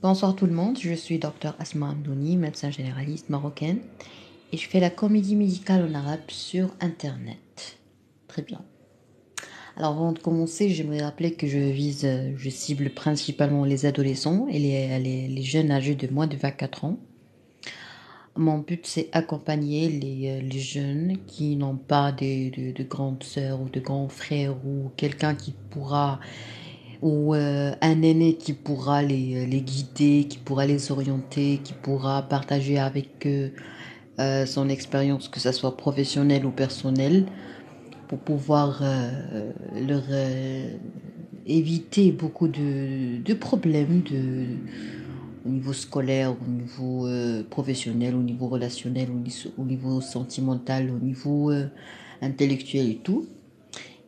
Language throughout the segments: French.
Bonsoir tout le monde, je suis docteur Asma Amdouni, médecin généraliste marocaine et je fais la comédie médicale en arabe sur internet. Très bien. Alors avant de commencer, j'aimerais rappeler que je cible principalement les adolescents et les jeunes âgés de moins de 24 ans. Mon but c'est accompagner les jeunes qui n'ont pas de grandes sœurs ou de grands frères ou quelqu'un qui pourra ou un aîné qui pourra les guider, qui pourra les orienter, qui pourra partager avec eux son expérience, que ce soit professionnelle ou personnelle, pour pouvoir leur éviter beaucoup de problèmes au niveau scolaire, au niveau professionnel, au niveau relationnel, au niveau sentimental, au niveau intellectuel et tout.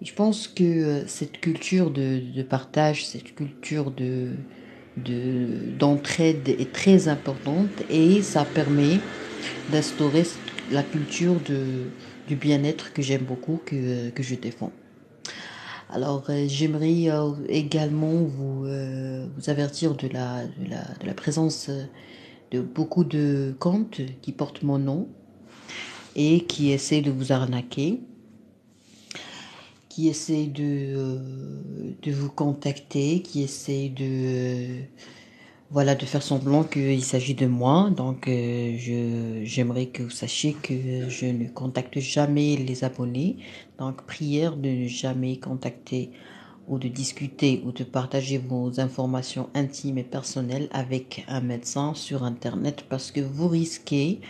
Et je pense que cette culture de partage, cette culture d'entraide est très importante et ça permet d'instaurer la culture du bien-être que j'aime beaucoup, que je défends. Alors, j'aimerais également vous avertir de la présence de beaucoup de comptes qui portent mon nom et qui essaient de vous arnaquer, qui essaie de vous contacter, qui essaie voilà, de faire semblant qu'il s'agit de moi. Donc, j'aimerais que vous sachiez que je ne contacte jamais les abonnés. Donc, prière de ne jamais contacter ou de discuter ou de partager vos informations intimes et personnelles avec un médecin sur Internet parce que vous risquez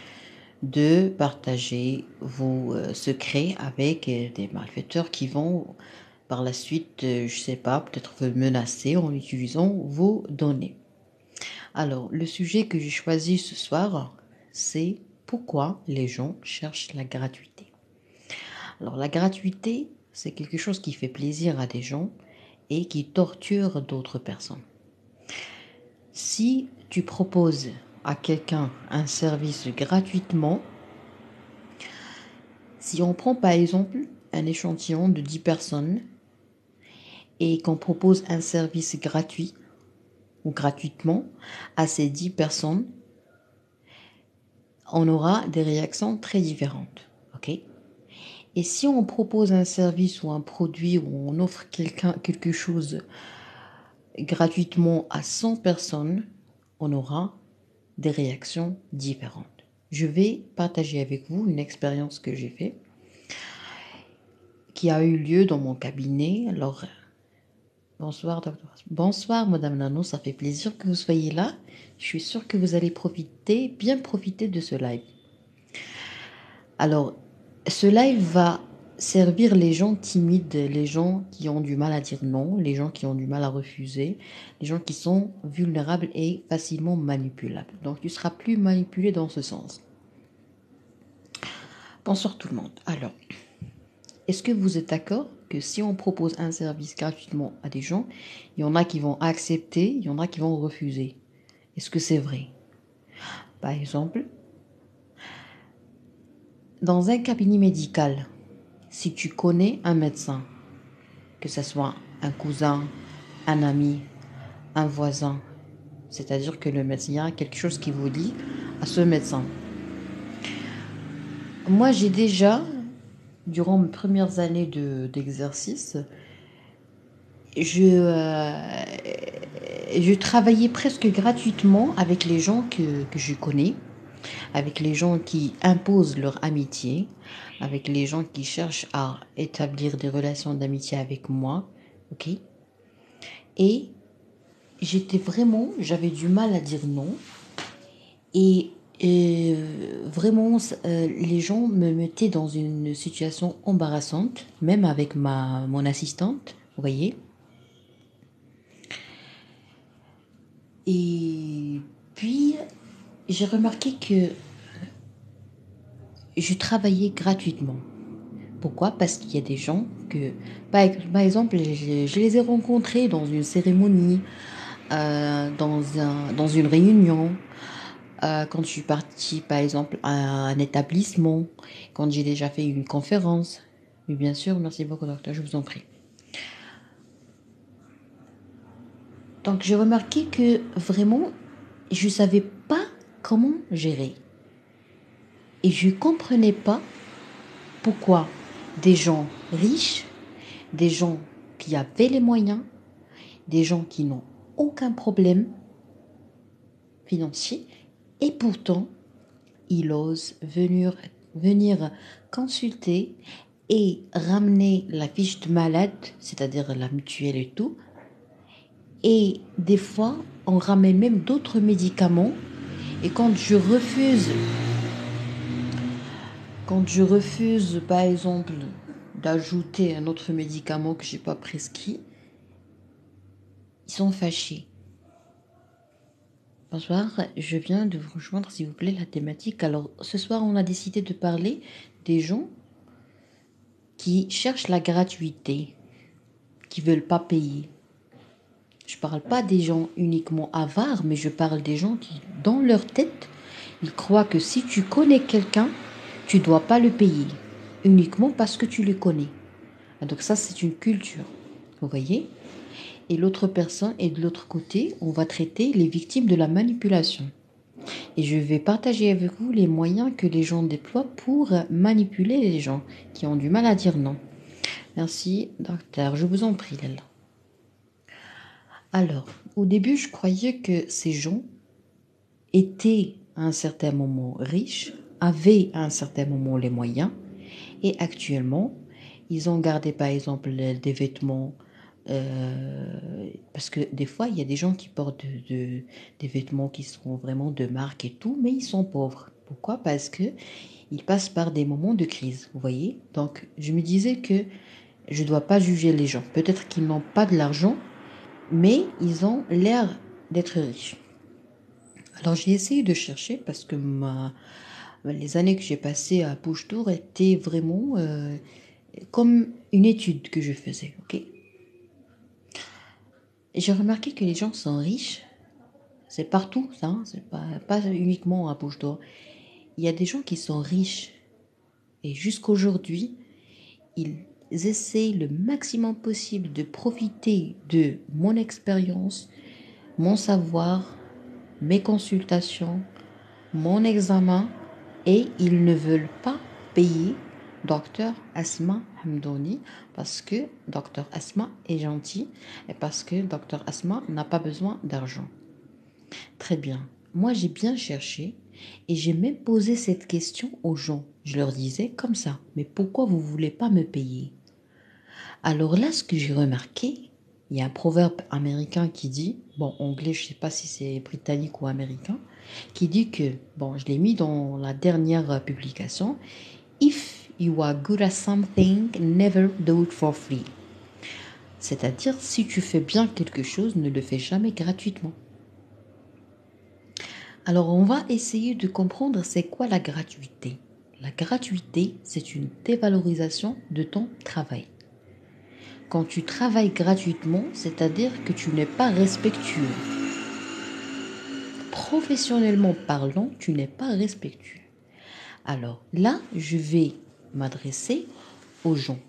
de partager vos secrets avec des malfaiteurs qui vont par la suite, je sais pas, peut-être vous menacer en utilisant vos données. Alors, le sujet que j'ai choisi ce soir, c'est pourquoi les gens cherchent la gratuité. Alors, la gratuité, c'est quelque chose qui fait plaisir à des gens et qui torture d'autres personnes. Si tu proposes à quelqu'un un service gratuitement, si on prend par exemple un échantillon de 10 personnes et qu'on propose un service gratuit ou gratuitement à ces 10 personnes, on aura des réactions très différentes. Ok? Et si on propose un service ou un produit ou on offre quelque chose gratuitement à 100 personnes, on aura des réactions différentes. Je vais partager avec vous une expérience que j'ai faite qui a eu lieu dans mon cabinet. Alors, bonsoir, docteur. Bonsoir, Madame Nano. Ça fait plaisir que vous soyez là. Je suis sûre que vous allez bien profiter de ce live. Alors, ce live va servir les gens timides, les gens qui ont du mal à dire non, les gens qui ont du mal à refuser, les gens qui sont vulnérables et facilement manipulables. Donc, tu seras plus manipulé dans ce sens. Bonsoir tout le monde. Alors, est-ce que vous êtes d'accord que si on propose un service gratuitement à des gens, il y en a qui vont accepter, il y en a qui vont refuser? Est-ce que c'est vrai? Par exemple, dans un cabinet médical, si tu connais un médecin, que ce soit un cousin, un ami, un voisin, c'est-à-dire que le médecin, il y a quelque chose qui vous lie à ce médecin. Moi, j'ai déjà, durant mes premières années d'exercice, je travaillais presque gratuitement avec les gens que je connais, avec les gens qui imposent leur amitié, avec les gens qui cherchent à établir des relations d'amitié avec moi, ok? Et j'avais du mal à dire non. Et vraiment, les gens me mettaient dans une situation embarrassante, même avec mon assistante, vous voyez. Et puis, j'ai remarqué que je travaillais gratuitement. Pourquoi? Parce qu'il y a des gens par exemple, je les ai rencontrés dans une cérémonie, dans une réunion, quand je suis partie, par exemple, à un établissement, quand j'ai déjà fait une conférence. Mais bien sûr, merci beaucoup, docteur, je vous en prie. Donc, j'ai remarqué que vraiment, Je ne savais pas comment gérer. Et je ne comprenais pas pourquoi des gens riches, des gens qui avaient les moyens, des gens qui n'ont aucun problème financier, et pourtant, ils osent venir consulter et ramener la fiche de malade, c'est-à-dire la mutuelle et tout. Et des fois, on ramène même d'autres médicaments. Et quand je refuse, par exemple, d'ajouter un autre médicament que je n'ai pas prescrit, ils sont fâchés. Bonsoir, je viens de vous rejoindre, s'il vous plaît, la thématique. Alors, ce soir, on a décidé de parler des gens qui cherchent la gratuité, qui ne veulent pas payer. Je ne parle pas des gens uniquement avares, mais je parle des gens qui, dans leur tête, ils croient que si tu connais quelqu'un, tu ne dois pas le payer, uniquement parce que tu le connais. Donc ça, c'est une culture, vous voyez? Et l'autre personne, et de l'autre côté, on va traiter les victimes de la manipulation. Et je vais partager avec vous les moyens que les gens déploient pour manipuler les gens qui ont du mal à dire non. Merci, docteur. Je vous en prie, Lella. Alors, au début, je croyais que ces gens étaient à un certain moment riches, avaient à un certain moment les moyens, et actuellement, ils ont gardé par exemple des vêtements, parce que des fois, il y a des gens qui portent des vêtements qui sont vraiment de marque et tout, mais ils sont pauvres. Pourquoi? Parce que ils passent par des moments de crise, vous voyez? Donc, je me disais que je ne dois pas juger les gens. Peut-être qu'ils n'ont pas de l'argent, mais ils ont l'air d'être riches. Alors, j'ai essayé de chercher parce que les années que j'ai passées à Bouche-Tour étaient vraiment comme une étude que je faisais, ok? Et j'ai remarqué que les gens sont riches, c'est partout, ça, hein, c'est pas uniquement à Bouche-Tour. Il y a des gens qui sont riches et jusqu'aujourd'hui, ils essayent le maximum possible de profiter de mon expérience, mon savoir, mes consultations, mon examen, et ils ne veulent pas payer docteur Asma Hamdouni parce que docteur Asma est gentil et parce que docteur Asma n'a pas besoin d'argent. Très bien. Moi, j'ai bien cherché et j'ai même posé cette question aux gens. Je leur disais comme ça, mais pourquoi vous ne voulez pas me payer? Alors là, ce que j'ai remarqué, il y a un proverbe américain qui dit, bon, anglais, je ne sais pas si c'est britannique ou américain, qui dit que, bon, je l'ai mis dans la dernière publication, If you are good at something, never do it for free. C'est-à-dire, si tu fais bien quelque chose, ne le fais jamais gratuitement. Alors, on va essayer de comprendre c'est quoi la gratuité. La gratuité, c'est une dévalorisation de ton travail. Quand tu travailles gratuitement, c'est-à-dire que tu n'es pas respectueux. Professionnellement parlant, tu n'es pas respectueux. Alors là, je vais m'adresser aux gens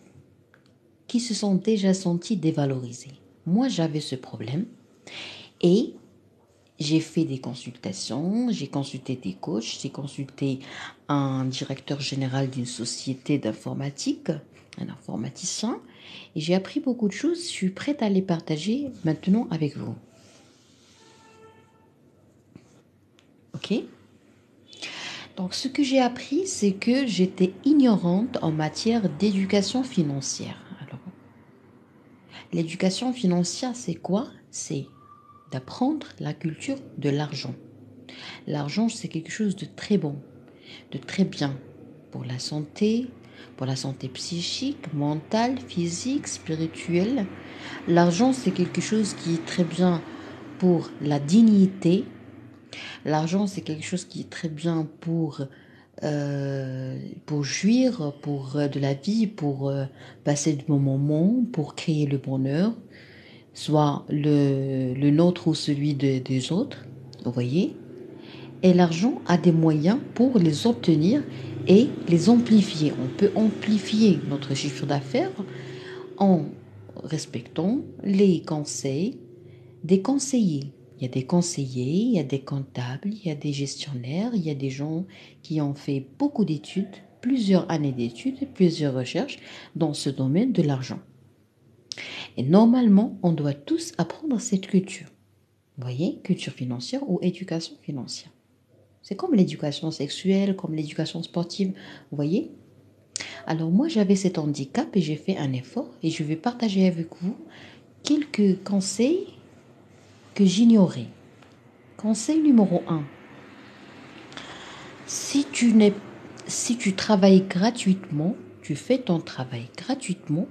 qui se sont déjà sentis dévalorisés. Moi, j'avais ce problème et j'ai fait des consultations, j'ai consulté des coachs, j'ai consulté un directeur général d'une société d'informatique, un informaticien, et j'ai appris beaucoup de choses. Je suis prête à les partager maintenant avec vous. Ok? Donc, ce que j'ai appris, c'est que j'étais ignorante en matière d'éducation financière. Alors, l'éducation financière, c'est quoi? C'est d'apprendre la culture de l'argent. L'argent, c'est quelque chose de très bon, de très bien pour la santé psychique, mentale, physique, spirituelle. L'argent, c'est quelque chose qui est très bien pour la dignité. L'argent, c'est quelque chose qui est très bien pour jouir, pour de la vie, pour passer de bons moments, pour créer le bonheur, soit le nôtre ou celui des autres, vous voyez. Et l'argent a des moyens pour les obtenir et les amplifier. On peut amplifier notre chiffre d'affaires en respectant les conseils des conseillers. Il Il y a des conseillers, il y a des comptables, il y a des gestionnaires, il y a des gens qui ont fait beaucoup d'études, plusieurs années d'études, plusieurs recherches dans ce domaine de l'argent. Et normalement, on doit tous apprendre cette culture. Vous voyez, culture financière ou éducation financière. C'est comme l'éducation sexuelle, comme l'éducation sportive. Vous voyez? Alors moi, j'avais cet handicap et j'ai fait un effort et je vais partager avec vous quelques conseils que j'ignorais. Conseil numéro un. Si tu n'es, si tu travailles gratuitement, tu fais ton travail gratuitement,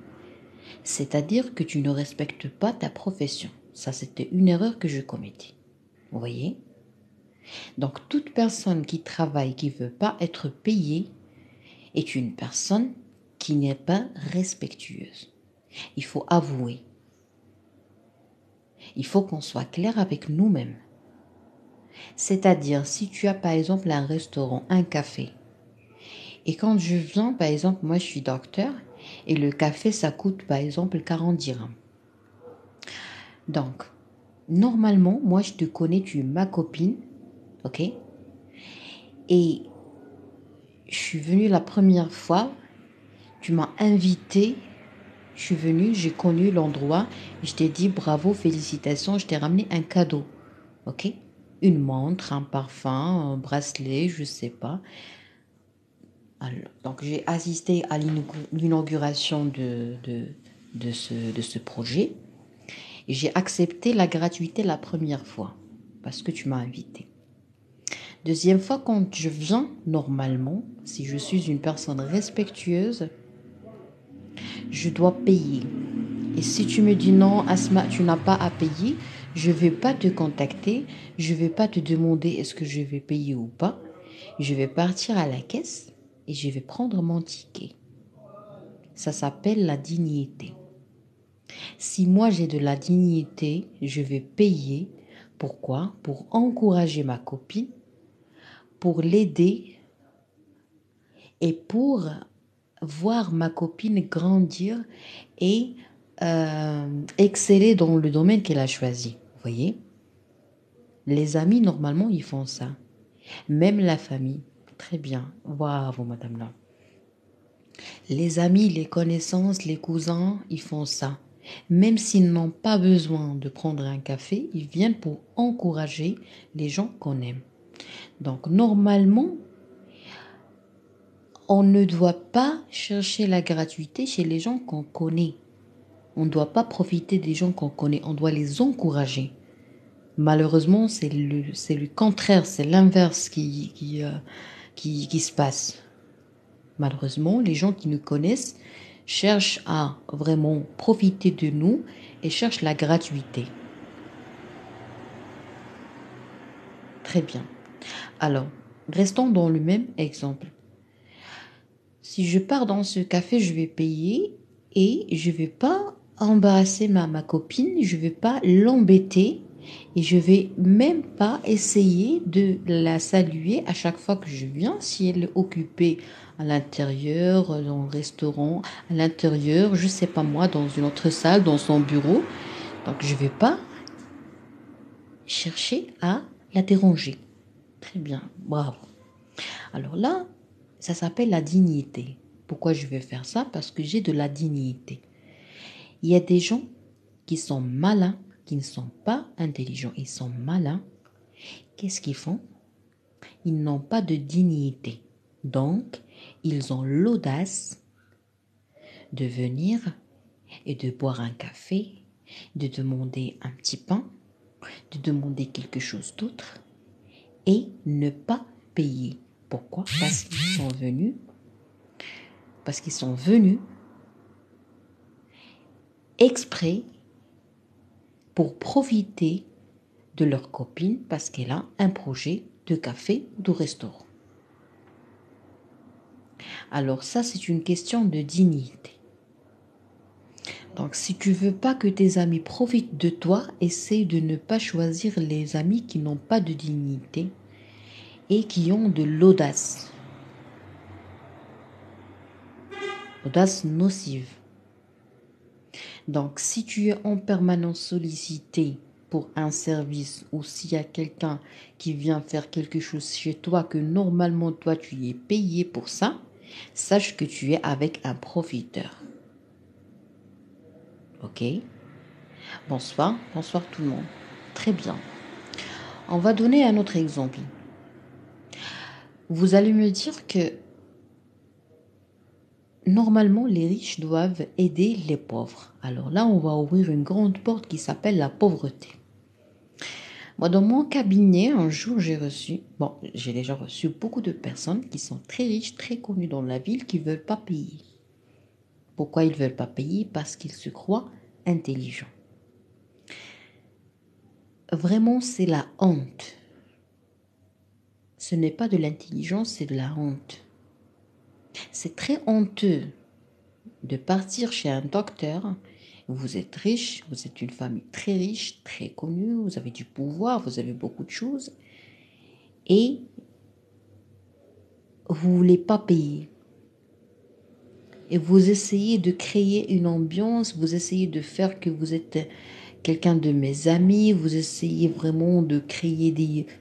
c'est-à-dire que tu ne respectes pas ta profession. Ça, c'était une erreur que je commettais. Vous voyez? Donc, toute personne qui travaille, qui ne veut pas être payée, est une personne qui n'est pas respectueuse. Il faut avouer. Il faut qu'on soit clair avec nous-mêmes. C'est-à-dire, si tu as par exemple un restaurant, un café, et quand je viens, par exemple, moi je suis docteur, et le café ça coûte par exemple 40 dirhams. Donc, normalement, moi je te connais, tu es ma copine, ok? Et je suis venue la première fois, tu m'as invité, je suis venue, j'ai connu l'endroit, je t'ai dit bravo, félicitations, je t'ai ramené un cadeau, ok? Une montre, un parfum, un bracelet, je sais pas. Alors, donc j'ai assisté à l'inauguration de ce projet et j'ai accepté la gratuité la première fois parce que tu m'as invité. Deuxième fois, quand je viens, normalement, si je suis une personne respectueuse, je dois payer. Et si tu me dis non, Asma, tu n'as pas à payer, je ne vais pas te contacter, je ne vais pas te demander est-ce que je vais payer ou pas. Je vais partir à la caisse et je vais prendre mon ticket. Ça s'appelle la dignité. Si moi j'ai de la dignité, je vais payer. Pourquoi? Pour encourager ma copine, pour l'aider et pour voir ma copine grandir et exceller dans le domaine qu'elle a choisi. Vous voyez? Les amis, normalement, ils font ça. Même la famille. Très bien. Bravo, madame là. Les amis, les connaissances, les cousins, ils font ça. Même s'ils n'ont pas besoin de prendre un café, ils viennent pour encourager les gens qu'on aime. Donc normalement, on ne doit pas chercher la gratuité chez les gens qu'on connaît. On ne doit pas profiter des gens qu'on connaît, on doit les encourager. Malheureusement, c'est le contraire, c'est l'inverse qui se passe. Malheureusement, les gens qui nous connaissent cherchent à vraiment profiter de nous et cherchent la gratuité. Très bien. Alors, restons dans le même exemple. Si je pars dans ce café, je vais payer et je ne vais pas embarrasser ma copine, je ne vais pas l'embêter et je ne vais même pas essayer de la saluer à chaque fois que je viens si elle est occupée à l'intérieur, dans le restaurant, à l'intérieur, je ne sais pas moi, dans une autre salle, dans son bureau. Donc je ne vais pas chercher à la déranger. Très bien, bravo. Alors là, ça s'appelle la dignité. Pourquoi je vais faire ça? Parce que j'ai de la dignité. Il y a des gens qui sont malins, qui ne sont pas intelligents, ils sont malins. Qu'est-ce qu'ils font? Ils n'ont pas de dignité. Donc, ils ont l'audace de venir et de boire un café, de demander un petit pain, de demander quelque chose d'autre et ne pas payer. Pourquoi? Parce qu'ils sont venus exprès pour profiter de leur copine parce qu'elle a un projet de café ou de restaurant. Alors ça, c'est une question de dignité. Donc si tu veux pas que tes amis profitent de toi, essaie de ne pas choisir les amis qui n'ont pas de dignité et qui ont de l'audace. Audace nocive. Donc si tu es en permanence sollicité pour un service ou s'il y a quelqu'un qui vient faire quelque chose chez toi que normalement toi tu es payé pour ça, sache que tu es avec un profiteur. Ok? Bonsoir, bonsoir tout le monde. Très bien. On va donner un autre exemple. Vous allez me dire que normalement les riches doivent aider les pauvres. Alors là, on va ouvrir une grande porte qui s'appelle la pauvreté. Moi, dans mon cabinet, un jour, j'ai déjà reçu beaucoup de personnes qui sont très riches, très connues dans la ville, qui ne veulent pas payer. Pourquoi ils ne veulent pas payer? Parce qu'ils se croient intelligents. Vraiment, c'est la honte. Ce n'est pas de l'intelligence, c'est de la honte. C'est très honteux de partir chez un docteur. Vous êtes riche, vous êtes une famille très riche, très connue, vous avez du pouvoir, vous avez beaucoup de choses. Et vous ne voulez pas payer. Et vous essayez de créer une ambiance, vous essayez de faire que vous êtes quelqu'un de mes amis, vous essayez vraiment de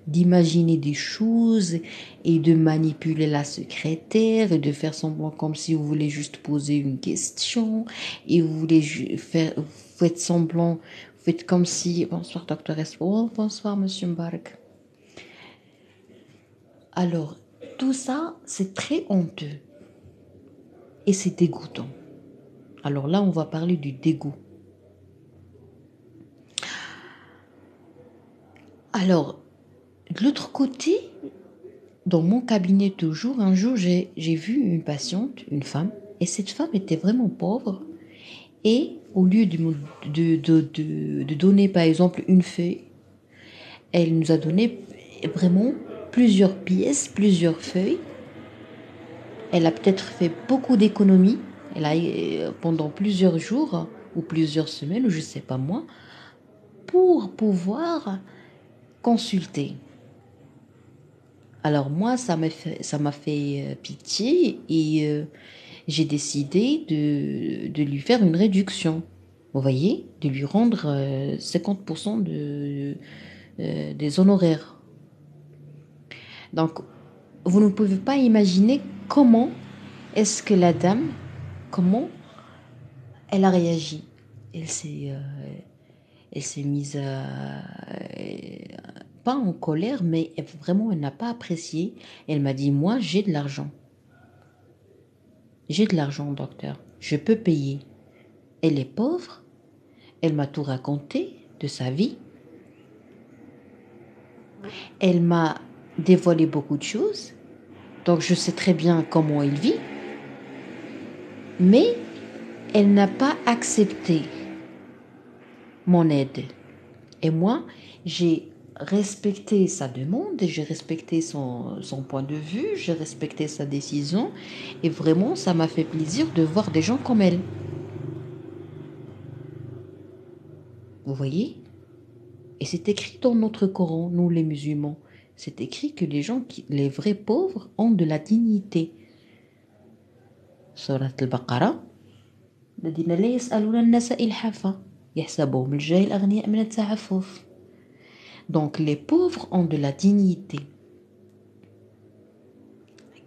d'imaginer des choses et de manipuler la secrétaire et de faire semblant comme si vous voulez juste poser une question et vous voulez vous faites semblant, vous faites comme si, bonsoir docteur Espo, bonsoir monsieur Mbark. Alors, tout ça, c'est très honteux et c'est dégoûtant. Alors là, on va parler du dégoût. Alors, de l'autre côté, dans mon cabinet toujours, un jour, j'ai vu une patiente, une femme, et cette femme était vraiment pauvre. Et au lieu de donner, par exemple, une feuille, elle nous a donné vraiment plusieurs pièces, plusieurs feuilles. Elle a peut-être fait beaucoup d'économies. Elle a, pendant plusieurs jours ou plusieurs semaines, ou je ne sais pas moi, pour pouvoir consulter. Alors moi, ça m'a fait pitié et j'ai décidé de lui faire une réduction. Vous voyez, de lui rendre 50% des honoraires. Donc, vous ne pouvez pas imaginer comment est-ce que la dame, comment elle a réagi. Elle s'est, euh, elle s'est mise pas en colère, mais vraiment, elle n'a pas apprécié. Elle m'a dit, moi, j'ai de l'argent. J'ai de l'argent, docteur. Je peux payer. Elle est pauvre. Elle m'a tout raconté de sa vie. Elle m'a dévoilé beaucoup de choses. Donc, je sais très bien comment elle vit. Mais elle n'a pas accepté mon aide. Et moi, j'ai respecté sa demande, j'ai respecté son point de vue, j'ai respecté sa décision. Et vraiment, ça m'a fait plaisir de voir des gens comme elle. Vous voyez? Et c'est écrit dans notre Coran, nous les musulmans. C'est écrit que les vrais pauvres ont de la dignité. Surat al-Baqarah. الذين لا يسألون الناس إلحافا يحسبهم الجاهل أغنياء من التعفف. Donc les pauvres ont de la dignité.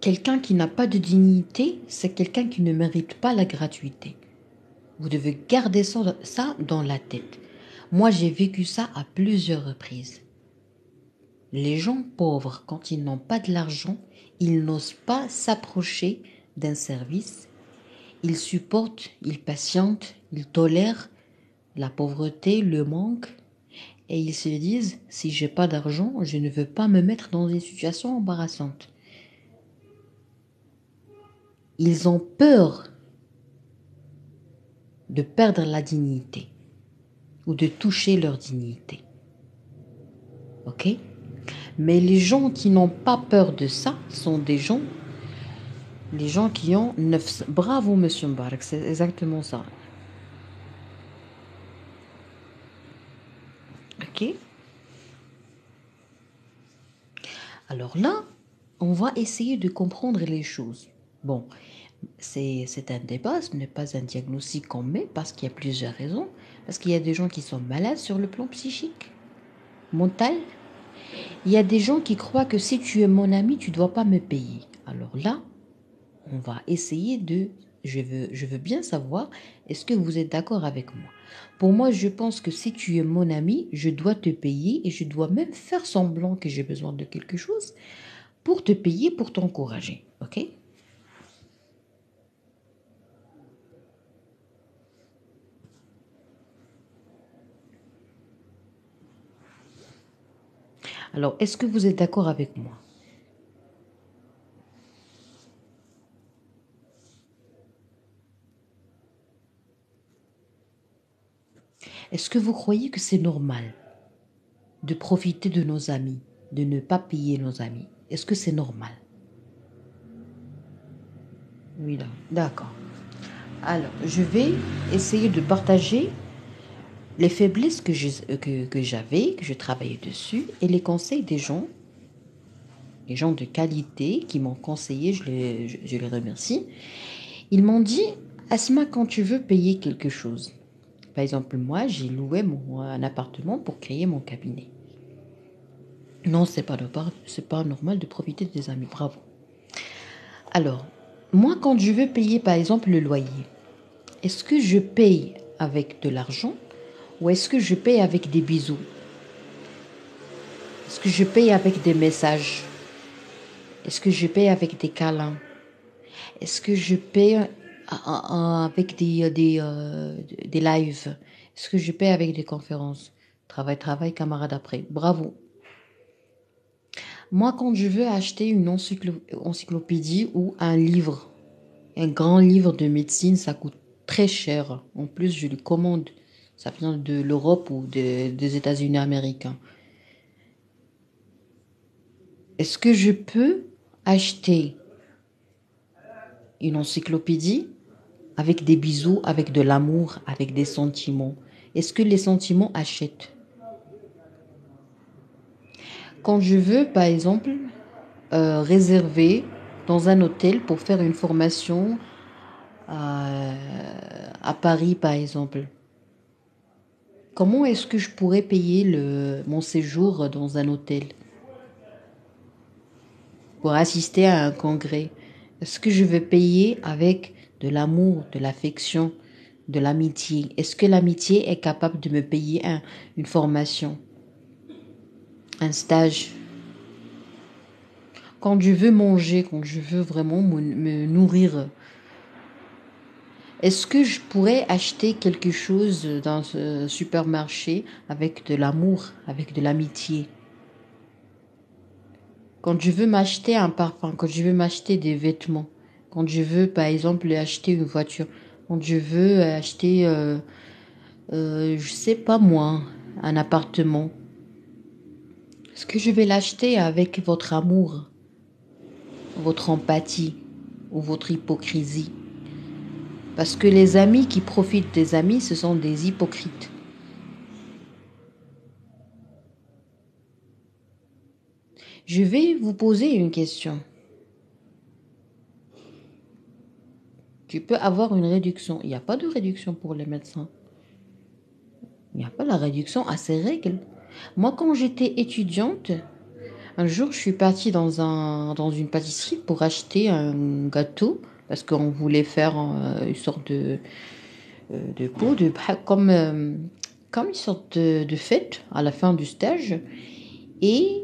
Quelqu'un qui n'a pas de dignité, c'est quelqu'un qui ne mérite pas la gratuité. Vous devez garder ça dans la tête. Moi, j'ai vécu ça à plusieurs reprises. Les gens pauvres, quand ils n'ont pas de l'argent, ils n'osent pas s'approcher d'un service. Ils supportent, ils patientent, ils tolèrent la pauvreté, le manque. Et ils se disent, si j'ai pas d'argent, je ne veux pas me mettre dans une situation embarrassante. Ils ont peur de perdre la dignité ou de toucher leur dignité. Ok? Mais les gens qui n'ont pas peur de ça sont les gens qui ont 9... Bravo, monsieur Mbarak, c'est exactement ça. Ok? Alors là, on va essayer de comprendre les choses. Bon, c'est un débat, ce n'est pas un diagnostic qu'on met parce qu'il y a plusieurs raisons. Parce qu'il y a des gens qui sont malades sur le plan psychique. mental. Il y a des gens qui croient que si tu es mon ami, tu ne dois pas me payer. Alors là, on va essayer de... je veux bien savoir, est-ce que vous êtes d'accord avec moi? Pour moi, je pense que si tu es mon ami, je dois te payer et je dois même faire semblant que j'ai besoin de quelque chose pour te payer, pour t'encourager. OK? Alors, est-ce que vous êtes d'accord avec moi? Est-ce que vous croyez que c'est normal de profiter de nos amis, de ne pas payer nos amis? Est-ce que c'est normal? Oui, d'accord. Alors, je vais essayer de partager les faiblesses que j'avais, que je travaillais dessus, et les conseils des gens de qualité qui m'ont conseillé, je les remercie. Ils m'ont dit, Asma, quand tu veux payer quelque chose, par exemple, moi, j'ai loué un appartement pour créer mon cabinet. Non, c'est pas normal de profiter des amis, bravo. Alors, moi, quand je veux payer, par exemple, le loyer, est-ce que je paye avec de l'argent ou est-ce que je paye avec des bisous? Est-ce que je paye avec des messages? Est-ce que je paye avec des câlins? Est-ce que je paye avec des lives? Est-ce que je paye avec des conférences? Travail, travail, camarade après. Bravo. Moi, quand je veux acheter une encyclopédie ou un livre, un grand livre de médecine, ça coûte très cher. En plus, je le commande. Ça vient de l'Europe ou des États-Unis américains. Est-ce que je peux acheter une encyclopédie avec des bisous, avec de l'amour, avec des sentiments? Est-ce que les sentiments achètent? Quand je veux, par exemple, réserver dans un hôtel pour faire une formation à, à Paris, par exemple, comment est-ce que je pourrais payer mon séjour dans un hôtel pour assister à un congrès? Est-ce que je vais payer avec de l'amour, de l'affection, de l'amitié? Est-ce que l'amitié est capable de me payer une formation, un stage? Quand je veux manger, quand je veux vraiment me nourrir, est-ce que je pourrais acheter quelque chose dans ce supermarché avec de l'amour, avec de l'amitié? Quand je veux m'acheter un parfum, quand je veux m'acheter des vêtements, quand je veux par exemple acheter une voiture, quand je veux acheter, je sais pas moi, un appartement, est-ce que je vais l'acheter avec votre amour, votre empathie ou votre hypocrisie? Parce que les amis qui profitent des amis, ce sont des hypocrites. Je vais vous poser une question. Tu peux avoir une réduction. Il n'y a pas de réduction pour les médecins. Il n'y a pas la réduction à ces règles. Moi, quand j'étais étudiante, un jour, je suis partie dans une pâtisserie pour acheter un gâteau parce qu'on voulait faire une sorte de pot, comme une sorte de fête à la fin du stage. Et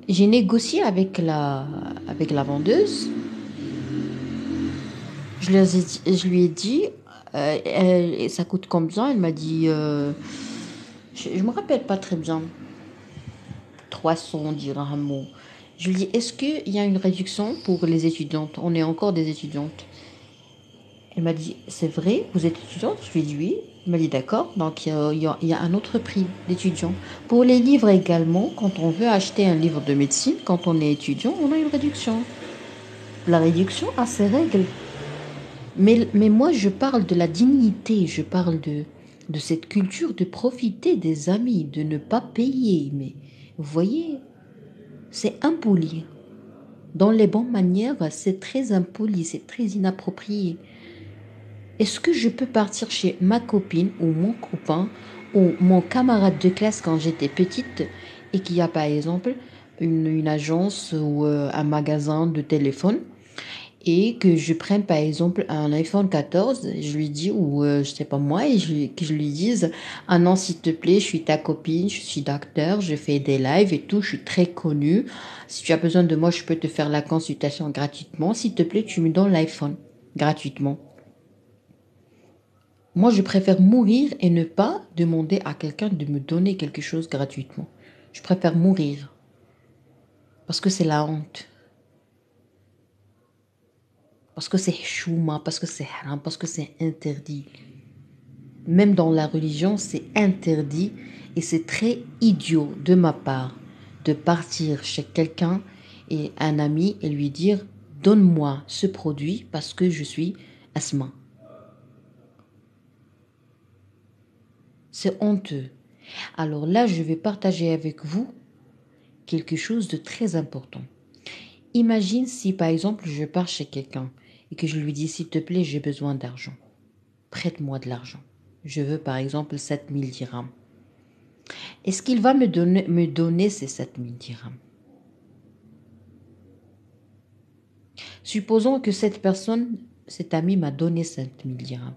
j'ai négocié avec la vendeuse. Je lui ai dit, ça coûte combien? Elle m'a dit, je me rappelle pas très bien, 300 dirhams. Je lui ai dit, est-ce qu'il y a une réduction pour les étudiantes? On est encore des étudiantes. Elle m'a dit, c'est vrai, vous êtes étudiante? Je lui ai dit oui. Elle m'a dit d'accord, donc il y a un autre prix d'étudiant. Pour les livres également, quand on veut acheter un livre de médecine, quand on est étudiant, on a une réduction. La réduction a ses règles. Mais moi, je parle de la dignité, je parle de cette culture de profiter des amis, de ne pas payer. Mais vous voyez, c'est impoli. Dans les bonnes manières, c'est très impoli, c'est très inapproprié. Est-ce que je peux partir chez ma copine ou mon copain ou mon camarade de classe quand j'étais petite et qui a par exemple une agence ou un magasin de téléphone et que je prenne par exemple un iPhone 14, je lui dis, ou je sais pas moi, que je lui dise, ah non, s'il te plaît, je suis ta copine, je suis docteur, je fais des lives et tout, je suis très connue. Si tu as besoin de moi, je peux te faire la consultation gratuitement. S'il te plaît, tu me donnes l'iPhone gratuitement. Moi, je préfère mourir et ne pas demander à quelqu'un de me donner quelque chose gratuitement. Je préfère mourir parce que c'est la honte. Parce que c'est chouma, parce que c'est haram, parce que c'est interdit. Même dans la religion, c'est interdit et c'est très idiot de ma part de partir chez quelqu'un et un ami et lui dire donne-moi ce produit parce que je suis asthma. C'est honteux. Alors là, je vais partager avec vous quelque chose de très important. Imagine si par exemple je pars chez quelqu'un et que je lui dis s'il te plaît, j'ai besoin d'argent. Prête-moi de l'argent. Je veux par exemple 7000 dirhams. Est-ce qu'il va me donner ces 7000 dirhams? Supposons que cette personne, cet ami m'a donné 7000 dirhams.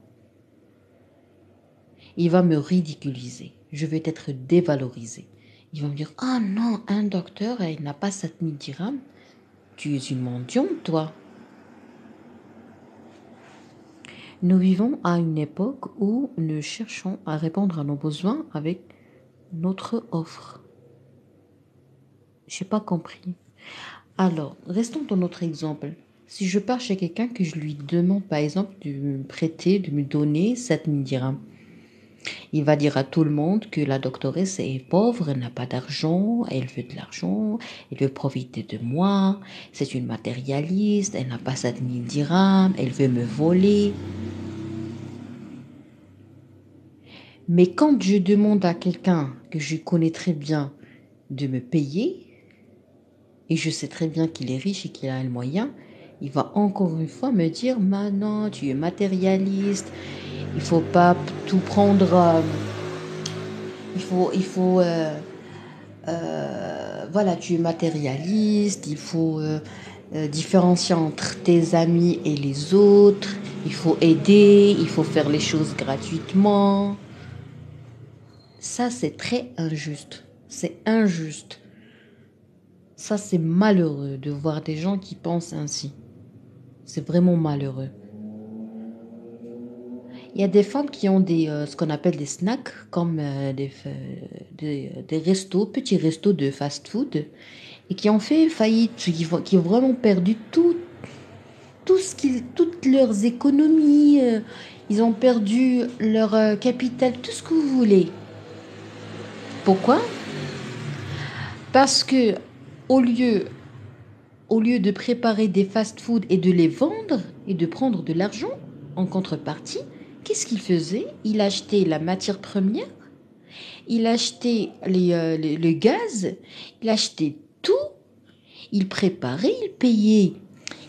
Il va me ridiculiser. Je vais être dévalorisé. Il va me dire, ah non, un docteur, il n'a pas 7000 dirhams. Tu es une mendiante, toi. Nous vivons à une époque où nous cherchons à répondre à nos besoins avec notre offre. Je n'ai pas compris. Alors, restons dans notre exemple. Si je pars chez quelqu'un que je lui demande par exemple de me prêter, de me donner 7000 dirhams, il va dire à tout le monde que la doctoresse est pauvre, elle n'a pas d'argent, elle veut de l'argent, elle veut profiter de moi, c'est une matérialiste, elle n'a pas 7000 dirhams, elle veut me voler. Mais quand je demande à quelqu'un que je connais très bien de me payer, et je sais très bien qu'il est riche et qu'il a le moyen, il va encore une fois me dire, non, tu es matérialiste, il faut pas tout prendre, voilà, tu es matérialiste, il faut différencier entre tes amis et les autres, il faut aider, il faut faire les choses gratuitement. Ça, c'est très injuste. C'est injuste. Ça, c'est malheureux de voir des gens qui pensent ainsi. C'est vraiment malheureux. Il y a des femmes qui ont ce qu'on appelle des snacks, comme des restos, petits restos de fast-food, et qui ont fait faillite, qui ont vraiment perdu toutes leurs économies, ils ont perdu leur capital, tout ce que vous voulez. Pourquoi? Parce que au lieu, au lieu de préparer des fast-foods et de les vendre et de prendre de l'argent en contrepartie, qu'est-ce qu'il faisait? Il achetait la matière première, il achetait le gaz, il achetait tout, il préparait, il payait.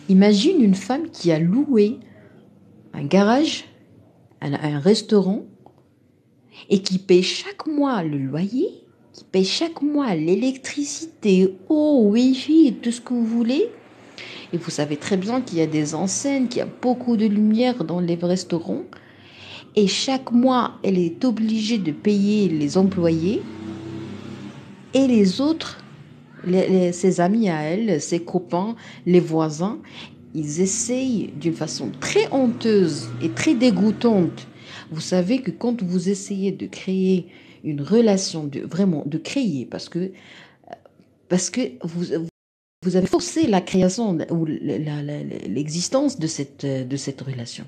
Imagine une femme qui a loué un garage, un restaurant, et qui paye chaque mois le loyer, qui paye chaque mois l'électricité, eau, wifi, tout ce que vous voulez. Et vous savez très bien qu'il y a des enseignes, qu'il y a beaucoup de lumière dans les restaurants. Et chaque mois, elle est obligée de payer les employés et les autres, ses amis à elle, ses copains, les voisins. Ils essayent d'une façon très honteuse et très dégoûtante. Vous savez que quand vous essayez de créer une relation, vraiment de créer, parce que vous avez forcé la création ou l'existence de cette relation.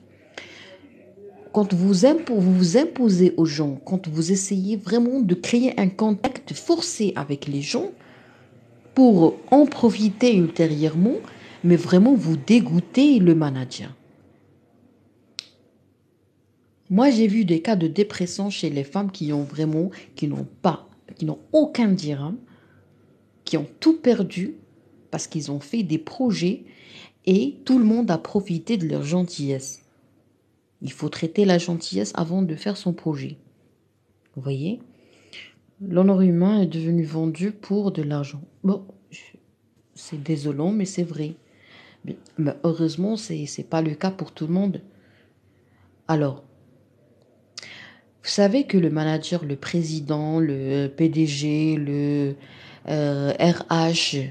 Quand vous imposez aux gens, quand vous essayez vraiment de créer un contact forcé avec les gens pour en profiter ultérieurement, mais vraiment vous dégoûtez le manager. Moi, j'ai vu des cas de dépression chez les femmes qui n'ont aucun dirham, qui ont tout perdu parce qu'ils ont fait des projets et tout le monde a profité de leur gentillesse. Il faut traiter la gentillesse avant de faire son projet. Vous voyez? L'honneur humain est devenu vendu pour de l'argent. Bon, c'est désolant, mais c'est vrai. Mais heureusement, c'est pas le cas pour tout le monde. Alors, vous savez que le manager, le président, le PDG, le RH,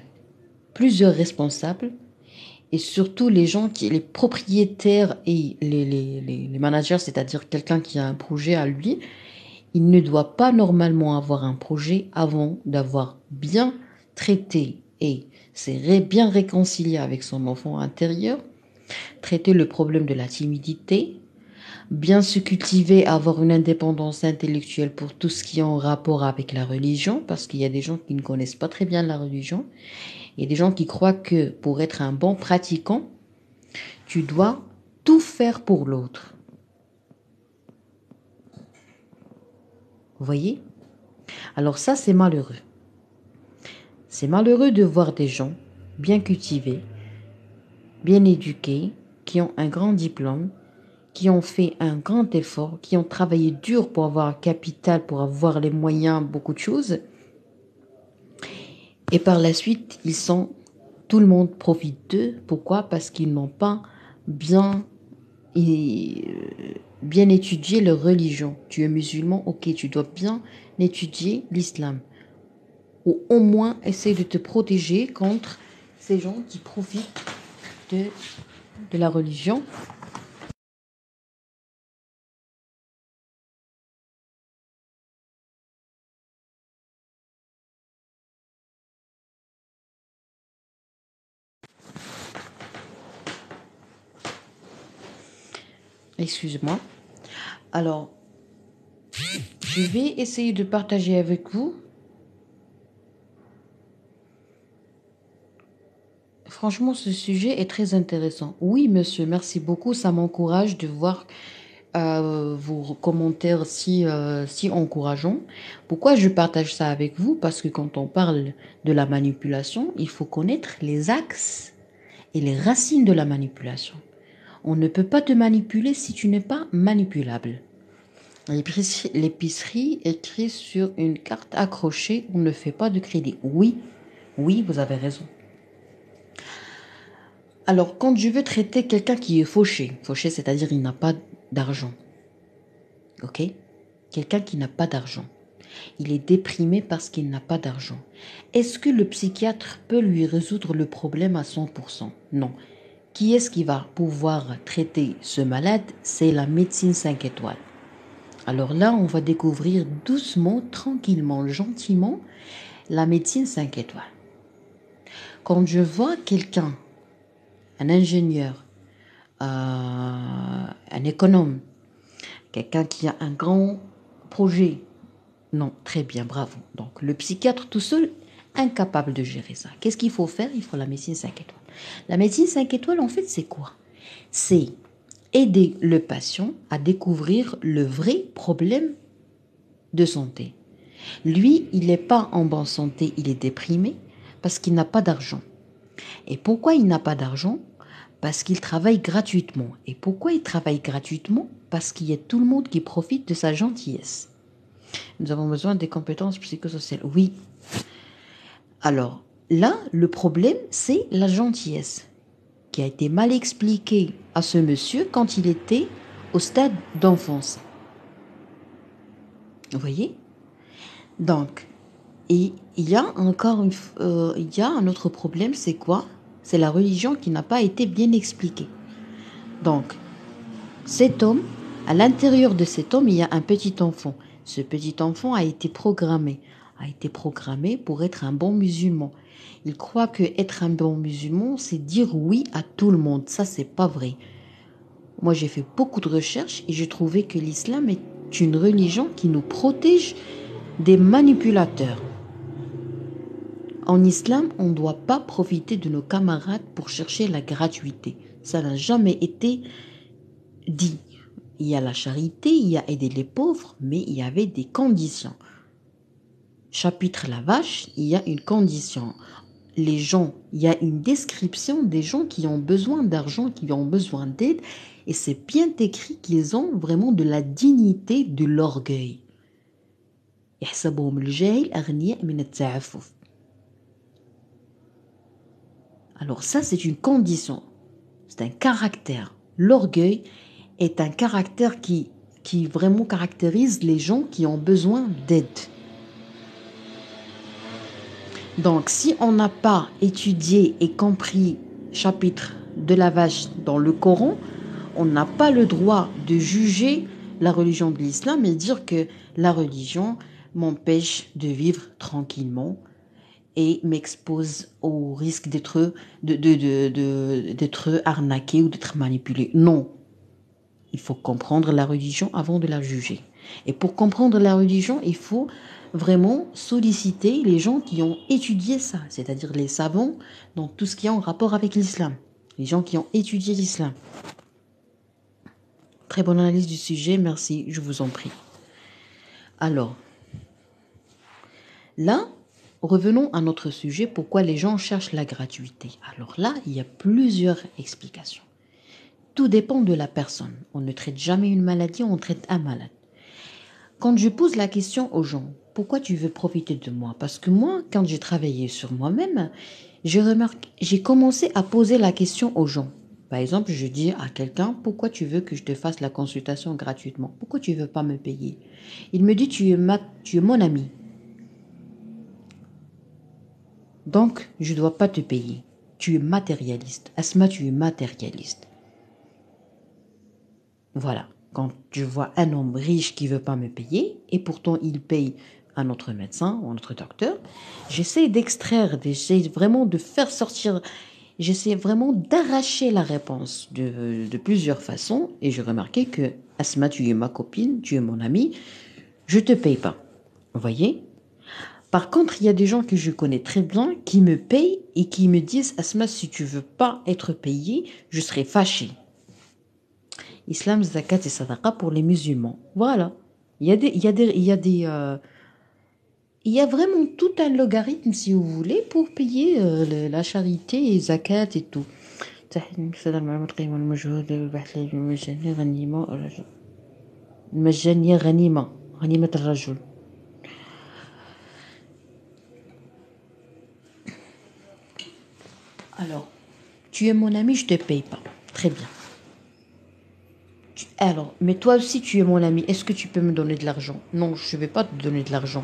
plusieurs responsables, et surtout les gens les propriétaires et les managers, c'est-à-dire quelqu'un qui a un projet à lui, il ne doit pas normalement avoir un projet avant d'avoir bien traité et bien réconcilié avec son enfant intérieur, traiter le problème de la timidité, bien se cultiver, avoir une indépendance intellectuelle pour tout ce qui est en rapport avec la religion, parce qu'il y a des gens qui ne connaissent pas très bien la religion, et des gens qui croient que pour être un bon pratiquant, tu dois tout faire pour l'autre. Vous voyez? Alors ça, c'est malheureux. C'est malheureux de voir des gens bien cultivés, bien éduqués, qui ont un grand diplôme, qui ont fait un grand effort, qui ont travaillé dur pour avoir un capital, pour avoir les moyens, beaucoup de choses. Et par la suite, tout le monde profite d'eux. Pourquoi? Parce qu'ils n'ont pas bien, bien étudié leur religion. Tu es musulman, ok, tu dois bien étudier l'islam. Ou au moins essayer de te protéger contre ces gens qui profitent de la religion. Excuse-moi. Alors, je vais essayer de partager avec vous. Franchement, ce sujet est très intéressant. Oui, monsieur, merci beaucoup. Ça m'encourage de voir vos commentaires si encourageants. Pourquoi je partage ça avec vous? Parce que quand on parle de la manipulation, il faut connaître les axes et les racines de la manipulation. On ne peut pas te manipuler si tu n'es pas manipulable. L'épicerie écrit sur une carte accrochée, on ne fait pas de crédit. Oui, oui, vous avez raison. Alors, quand je veux traiter quelqu'un qui est fauché, c'est-à-dire il n'a pas d'argent, ok? Quelqu'un qui n'a pas d'argent, il est déprimé parce qu'il n'a pas d'argent. Est-ce que le psychiatre peut lui résoudre le problème à 100%? Non. Qui est-ce qui va pouvoir traiter ce malade? C'est la médecine 5 étoiles. Alors là, on va découvrir doucement, tranquillement, gentiment, la médecine 5 étoiles. Quand je vois quelqu'un, un ingénieur, un économe, quelqu'un qui a un grand projet, non, très bien, bravo. Donc le psychiatre tout seul, incapable de gérer ça. Qu'est-ce qu'il faut faire? Il faut la médecine 5 étoiles. La médecine 5 étoiles, en fait, c'est quoi? C'est aider le patient à découvrir le vrai problème de santé. Lui, il n'est pas en bonne santé, il est déprimé parce qu'il n'a pas d'argent. Et pourquoi il n'a pas d'argent? Parce qu'il travaille gratuitement. Et pourquoi il travaille gratuitement? Parce qu'il y a tout le monde qui profite de sa gentillesse. Nous avons besoin des compétences psychosociales. Oui. Alors, là, le problème, c'est la gentillesse qui a été mal expliquée à ce monsieur quand il était au stade d'enfance. Vous voyez? Donc, et il y a encore il y a un autre problème, c'est quoi? C'est la religion qui n'a pas été bien expliquée. Donc, cet homme, à l'intérieur de cet homme, il y a un petit enfant. Ce petit enfant a été programmé pour être un bon musulman. Il croit que être un bon musulman, c'est dire oui à tout le monde. Ça, c'est pas vrai. Moi, j'ai fait beaucoup de recherches et j'ai trouvé que l'islam est une religion qui nous protège des manipulateurs. En islam, on ne doit pas profiter de nos camarades pour chercher la gratuité. Ça n'a jamais été dit. Il y a la charité, il y a aider les pauvres, mais il y avait des conditions. Chapitre la vache, il y a une condition. Les gens, il y a une description des gens qui ont besoin d'argent, qui ont besoin d'aide, et c'est bien écrit qu'ils ont vraiment de la dignité, de l'orgueil. يحسبهم الجاهل أغنياء من التعفف. Alors ça, c'est une condition, c'est un caractère. L'orgueil est un caractère qui vraiment caractérise les gens qui ont besoin d'aide. Donc, si on n'a pas étudié et compris chapitre de la vache dans le Coran, on n'a pas le droit de juger la religion de l'islam et dire que la religion m'empêche de vivre tranquillement et m'expose au risque d'être arnaqué ou d'être manipulé. Non, il faut comprendre la religion avant de la juger. Et pour comprendre la religion, il faut vraiment solliciter les gens qui ont étudié ça, c'est-à-dire les savants dans tout ce qui est en rapport avec l'islam, les gens qui ont étudié l'islam. Très bonne analyse du sujet, merci, je vous en prie. Alors, là, revenons à notre sujet, pourquoi les gens cherchent la gratuité. Alors là, il y a plusieurs explications. Tout dépend de la personne. On ne traite jamais une maladie, on traite un malade. Quand je pose la question aux gens, pourquoi tu veux profiter de moi? Parce que moi, quand j'ai travaillé sur moi-même, j'ai commencé à poser la question aux gens. Par exemple, je dis à quelqu'un, pourquoi tu veux que je te fasse la consultation gratuitement? Pourquoi tu ne veux pas me payer? Il me dit, tu es mon ami. Donc, je ne dois pas te payer. Tu es matérialiste. Asma, tu es matérialiste. Voilà. Quand je vois un homme riche qui ne veut pas me payer, et pourtant il paye un autre médecin ou un autre docteur, j'essaie d'extraire, j'essaie vraiment de faire sortir, j'essaie vraiment d'arracher la réponse de plusieurs façons, et j'ai remarqué que Asma, tu es ma copine, tu es mon amie, je ne te paye pas. Vous voyez? Par contre, il y a des gens que je connais très bien qui me payent et qui me disent, Asma, si tu ne veux pas être payé, je serai fâchée. Islam, zakat et sadaqa pour les musulmans. Voilà. Il y a vraiment tout un logarithme, si vous voulez, pour payer la charité et zakat et tout. Alors, tu es mon ami, je te paye pas. Très bien. Alors, mais toi aussi, tu es mon ami. Est-ce que tu peux me donner de l'argent? Non, je ne vais pas te donner de l'argent.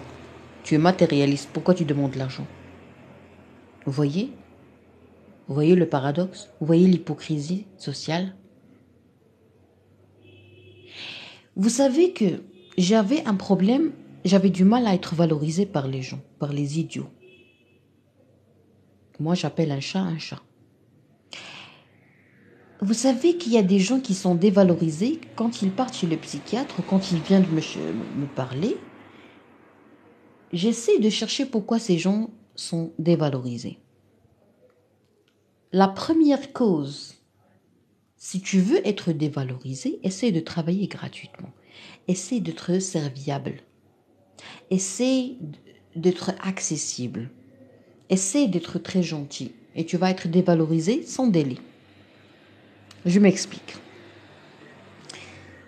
Tu es matérialiste. Pourquoi tu demandes de l'argent? Vous voyez? Vous voyez le paradoxe? Vous voyez l'hypocrisie sociale? Vous savez que j'avais un problème, j'avais du mal à être valorisée par les gens, par les idiots. Moi, j'appelle un chat un chat. Vous savez qu'il y a des gens qui sont dévalorisés quand ils partent chez le psychiatre, quand ils viennent me parler. J'essaie de chercher pourquoi ces gens sont dévalorisés. La première cause, si tu veux être dévalorisé, essaie de travailler gratuitement. Essaie d'être serviable. Essaie d'être accessible. Essaie d'être très gentil. Et tu vas être dévalorisé sans délai. Je m'explique.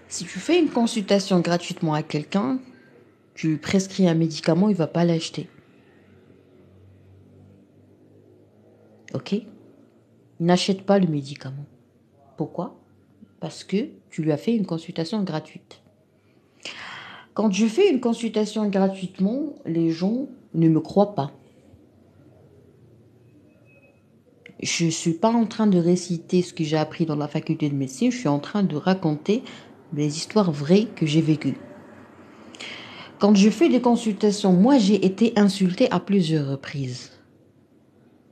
Si tu fais une consultation gratuitement à quelqu'un, tu lui prescris un médicament, il ne va pas l'acheter. Ok? Il n'achète pas le médicament. Pourquoi? Parce que tu lui as fait une consultation gratuite. Quand je fais une consultation gratuitement, les gens ne me croient pas. Je ne suis pas en train de réciter ce que j'ai appris dans la faculté de médecine, je suis en train de raconter des histoires vraies que j'ai vécues. Quand je fais des consultations, moi j'ai été insultée à plusieurs reprises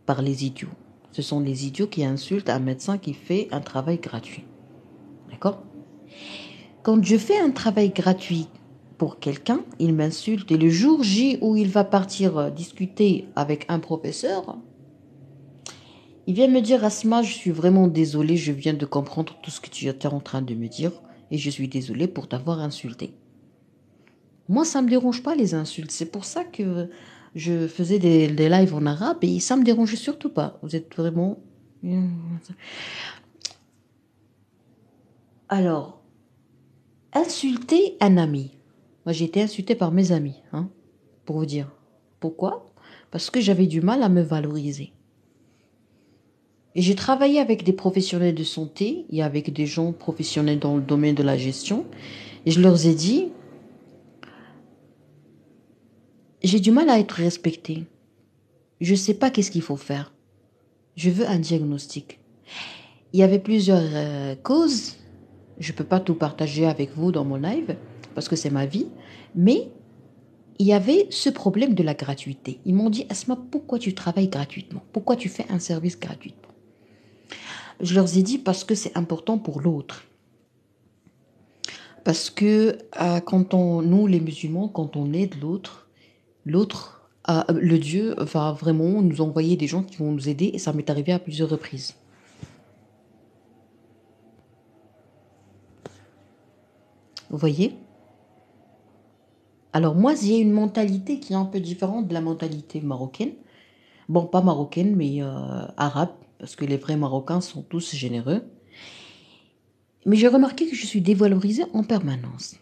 par les idiots. Ce sont les idiots qui insultent un médecin qui fait un travail gratuit. D'accord? Quand je fais un travail gratuit pour quelqu'un, il m'insulte et le jour J où il va partir discuter avec un professeur, il vient me dire, Asma, je suis vraiment désolée, je viens de comprendre tout ce que tu étais en train de me dire et je suis désolée pour t'avoir insulté. Moi, ça ne me dérange pas les insultes. C'est pour ça que je faisais des lives en arabe et ça ne me dérangeait surtout pas. Vous êtes vraiment... Alors, insulter un ami. Moi, j'ai été insultée par mes amis. Hein. pour vous dire. Pourquoi? Parce que j'avais du mal à me valoriser. Et j'ai travaillé avec des professionnels de santé et avec des gens professionnels dans le domaine de la gestion. Et je leur ai dit, j'ai du mal à être respectée. Je ne sais pas qu'est-ce qu'il faut faire. Je veux un diagnostic. Il y avait plusieurs causes. Je ne peux pas tout partager avec vous dans mon live parce que c'est ma vie. Mais il y avait ce problème de la gratuité. Ils m'ont dit, Asma, pourquoi tu travailles gratuitement? Pourquoi tu fais un service gratuitement? Je leur ai dit parce que c'est important pour l'autre. Parce que nous les musulmans, quand on aide l'autre, le Dieu va vraiment nous envoyer des gens qui vont nous aider et ça m'est arrivé à plusieurs reprises. Vous voyez? Alors moi, j'ai une mentalité qui est un peu différente de la mentalité marocaine. Bon, pas marocaine, mais arabe, parce que les vrais Marocains sont tous généreux. Mais j'ai remarqué que je suis dévalorisée en permanence.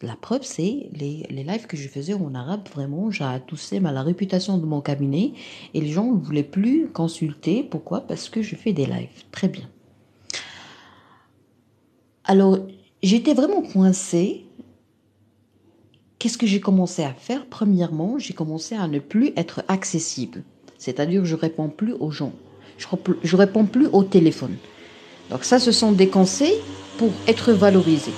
La preuve, c'est les lives que je faisais en arabe, vraiment, j'ai toussé à la réputation de mon cabinet et les gens ne voulaient plus consulter. Pourquoi? Parce que je fais des lives. Très bien. Alors, j'étais vraiment coincée. Qu'est-ce que j'ai commencé à faire? Premièrement, j'ai commencé à ne plus être accessible. C'est-à-dire que je ne réponds plus aux gens. Je réponds plus au téléphone. Donc ça, ce sont des conseils pour être valorisé.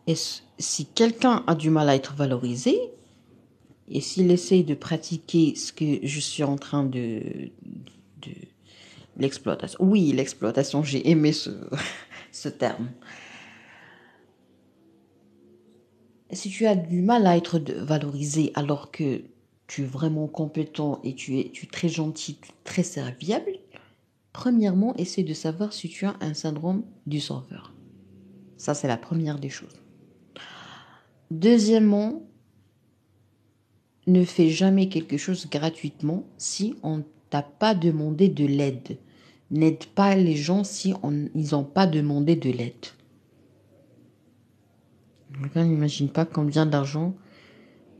Et si quelqu'un a du mal à être valorisé, et s'il essaye de pratiquer ce que je suis en train de l'exploitation. Oui, l'exploitation, j'ai aimé ce terme. Et si tu as du mal à être valorisé alors que tu es vraiment compétent et tu es très gentil, très serviable, premièrement, essaie de savoir si tu as un syndrome du sauveur. Ça, c'est la première des choses. Deuxièmement, ne fais jamais quelque chose gratuitement si on ne t'a pas demandé de l'aide. N'aide pas les gens si ils n'ont pas demandé de l'aide. On n'imagine pas combien d'argent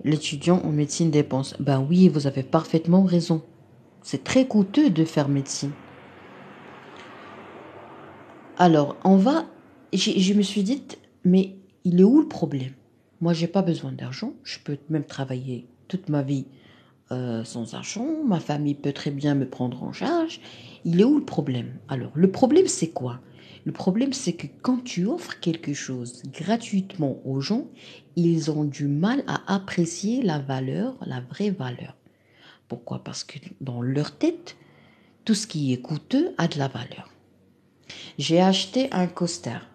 l'étudiant en médecine dépense. Ben oui, vous avez parfaitement raison. C'est très coûteux de faire médecine. Alors, je me suis dit, mais il est où le problème? Moi, j'ai pas besoin d'argent. Je peux même travailler toute ma vie sans argent. Ma famille peut très bien me prendre en charge. Il est où le problème? Alors, le problème, c'est quoi? Le problème, c'est que quand tu offres quelque chose gratuitement aux gens, ils ont du mal à apprécier la valeur, la vraie valeur. Pourquoi? Parce que dans leur tête, tout ce qui est coûteux a de la valeur. J'ai acheté un costard.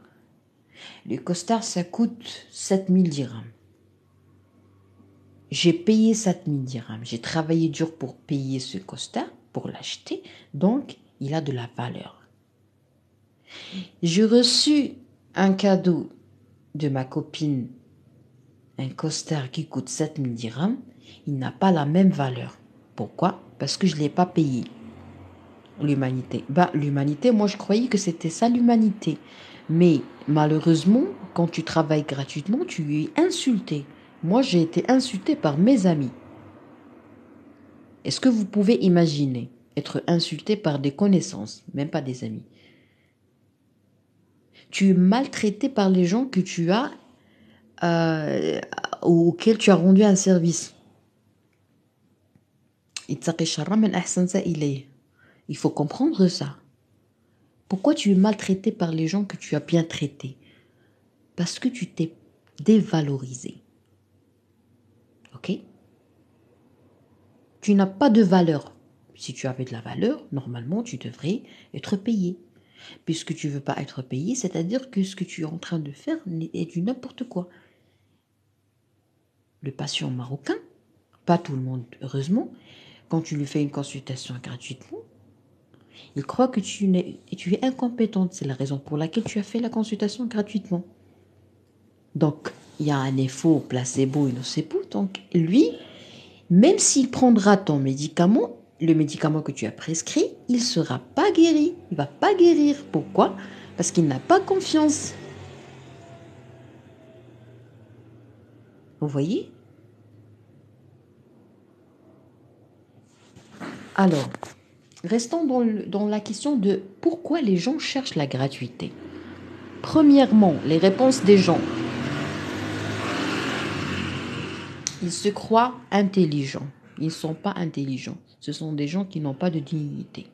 Le costard, ça coûte 7000 dirhams. J'ai payé 7000 dirhams. J'ai travaillé dur pour payer ce costard, pour l'acheter. Donc, il a de la valeur. J'ai reçu un cadeau de ma copine, un costard qui coûte 7000 dirhams. Il n'a pas la même valeur. Pourquoi? Parce que je ne l'ai pas payé. L'humanité. L'humanité, moi je croyais que c'était ça l'humanité. Mais malheureusement, quand tu travailles gratuitement, tu es insulté. Moi, j'ai été insulté par mes amis. Est-ce que vous pouvez imaginer être insulté par des connaissances, même pas des amis? Tu es maltraité par les gens que tu as, auxquels tu as rendu un service. Il faut comprendre ça. Pourquoi tu es maltraité par les gens que tu as bien traités? Parce que tu t'es dévalorisé. Ok? Tu n'as pas de valeur. Si tu avais de la valeur, normalement, tu devrais être payé. Puisque tu ne veux pas être payé, c'est-à-dire que ce que tu es en train de faire est du n'importe quoi. Le patient marocain, pas tout le monde, heureusement, quand tu lui fais une consultation gratuitement, il croit que tu es incompétente. C'est la raison pour laquelle tu as fait la consultation gratuitement. Donc, il y a un effort placebo et nocebo. Donc, lui, même s'il prendra ton médicament, le médicament que tu as prescrit, il ne sera pas guéri. Il ne va pas guérir. Pourquoi? Parce qu'il n'a pas confiance. Vous voyez? Alors, restons dans la question de pourquoi les gens cherchent la gratuité. Premièrement, les réponses des gens. Ils se croient intelligents. Ils ne sont pas intelligents. Ce sont des gens qui n'ont pas de dignité.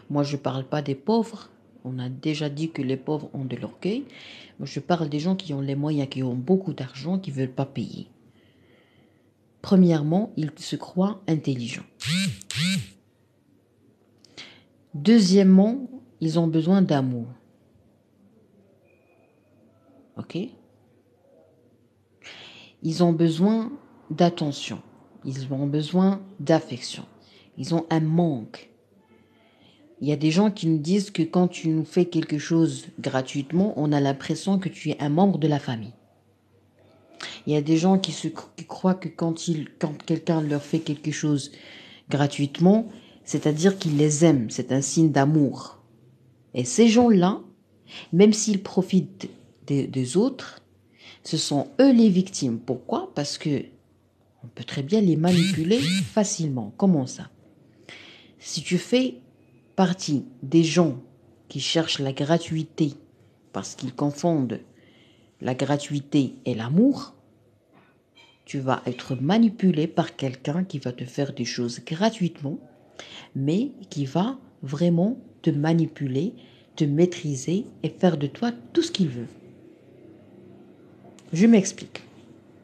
Moi, je ne parle pas des pauvres. On a déjà dit que les pauvres ont de l'orgueil. Moi, je parle des gens qui ont les moyens, qui ont beaucoup d'argent, qui ne veulent pas payer. Premièrement, ils se croient intelligents. Deuxièmement, ils ont besoin d'amour. Ok? Ils ont besoin d'attention. Ils ont besoin d'affection. Ils ont un manque. Il y a des gens qui nous disent que quand tu nous fais quelque chose gratuitement, on a l'impression que tu es un membre de la famille. Il y a des gens qui croient que quand quelqu'un leur fait quelque chose gratuitement, c'est-à-dire qu'il les aime, c'est un signe d'amour. Et ces gens-là, même s'ils profitent des autres, ce sont eux les victimes. Pourquoi? Parce que on peut très bien les manipuler facilement. Comment ça? Si tu fais partie des gens qui cherchent la gratuité parce qu'ils confondent la gratuité et l'amour, tu vas être manipulé par quelqu'un qui va te faire des choses gratuitement, mais qui va vraiment te manipuler, te maîtriser et faire de toi tout ce qu'il veut. Je m'explique.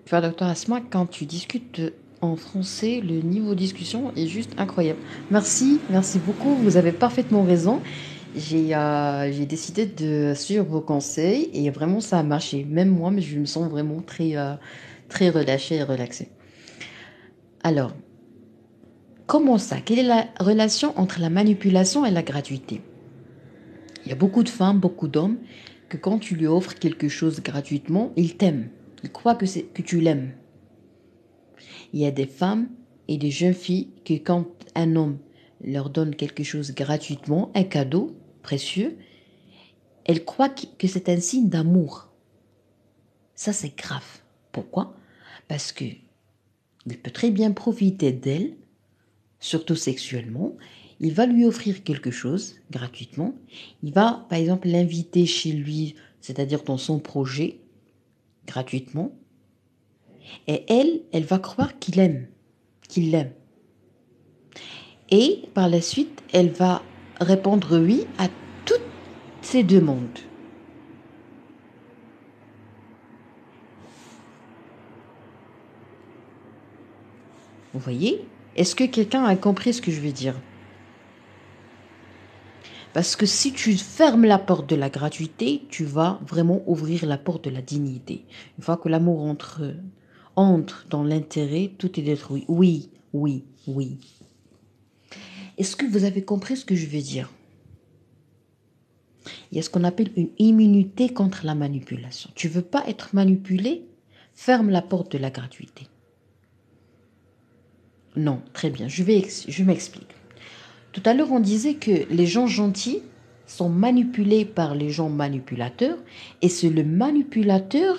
Tu vois, docteur Asma, quand tu discutes en français, le niveau de discussion est juste incroyable. Merci beaucoup, vous avez parfaitement raison. J'ai décidé de suivre vos conseils et vraiment ça a marché. Même moi, mais je me sens vraiment très relâchée et relaxée. Alors, comment ça? Quelle est la relation entre la manipulation et la gratuité? Il y a beaucoup de femmes, beaucoup d'hommes, que quand tu lui offres quelque chose gratuitement, ils t'aiment. Ils croient que tu l'aimes. Il y a des femmes et des jeunes filles que quand un homme leur donne quelque chose gratuitement, un cadeau précieux, elles croient que c'est un signe d'amour. Ça, c'est grave. Pourquoi? Parce que il peut très bien profiter d'elle, surtout sexuellement. Il va lui offrir quelque chose gratuitement. Il va, par exemple, l'inviter chez lui, c'est-à-dire dans son projet, gratuitement. Et elle va croire qu'il l'aime. Et par la suite, elle va répondre oui à toutes ses demandes. Vous voyez? Est-ce que quelqu'un a compris ce que je veux dire? Parce que si tu fermes la porte de la gratuité, tu vas vraiment ouvrir la porte de la dignité. Une fois que l'amour entre dans l'intérêt, tout est détruit. Oui, oui, oui. Est-ce que vous avez compris ce que je veux dire? Il y a ce qu'on appelle une immunité contre la manipulation. Tu veux pas être manipulé? Ferme la porte de la gratuité. Non, très bien, je m'explique. Tout à l'heure, on disait que les gens gentils sont manipulés par les gens manipulateurs et c'est le manipulateur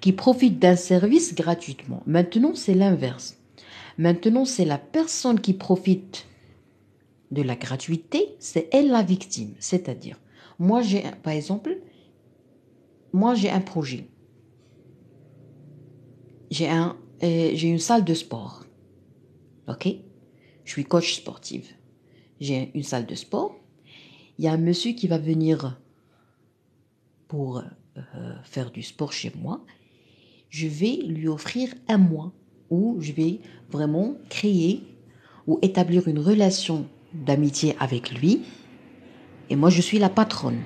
qui profite d'un service gratuitement. Maintenant, c'est l'inverse. Maintenant, c'est la personne qui profite de la gratuité, c'est elle la victime. C'est-à-dire, par exemple, moi j'ai un projet. J'ai une salle de sport. Ok? Je suis coach sportive. J'ai une salle de sport. Il y a un monsieur qui va venir pour faire du sport chez moi. Je vais lui offrir un mois où je vais vraiment créer ou établir une relation d'amitié avec lui. Et moi, je suis la patronne.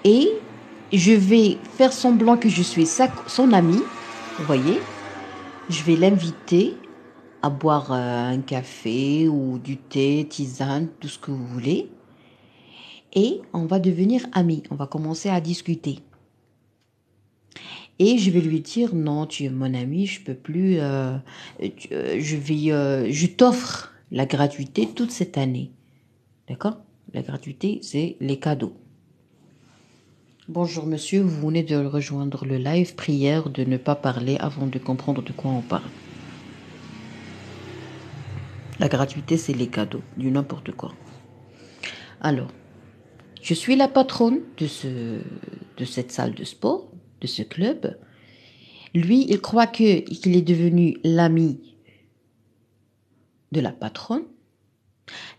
Et je vais faire semblant que je suis son amie. Vous voyez? Je vais l'inviter à boire un café ou du thé, tisane, tout ce que vous voulez. Et on va devenir amis. On va commencer à discuter. Et je vais lui dire, non, tu es mon ami, je peux plus, je t'offre la gratuité toute cette année. D'accord? La gratuité, c'est les cadeaux. Bonjour monsieur, vous venez de rejoindre le live. Prière de ne pas parler avant de comprendre de quoi on parle. La gratuité, c'est les cadeaux, du n'importe quoi. Alors, je suis la patronne de cette salle de sport, de ce club. Lui, il croit qu'il est devenu l'ami de la patronne.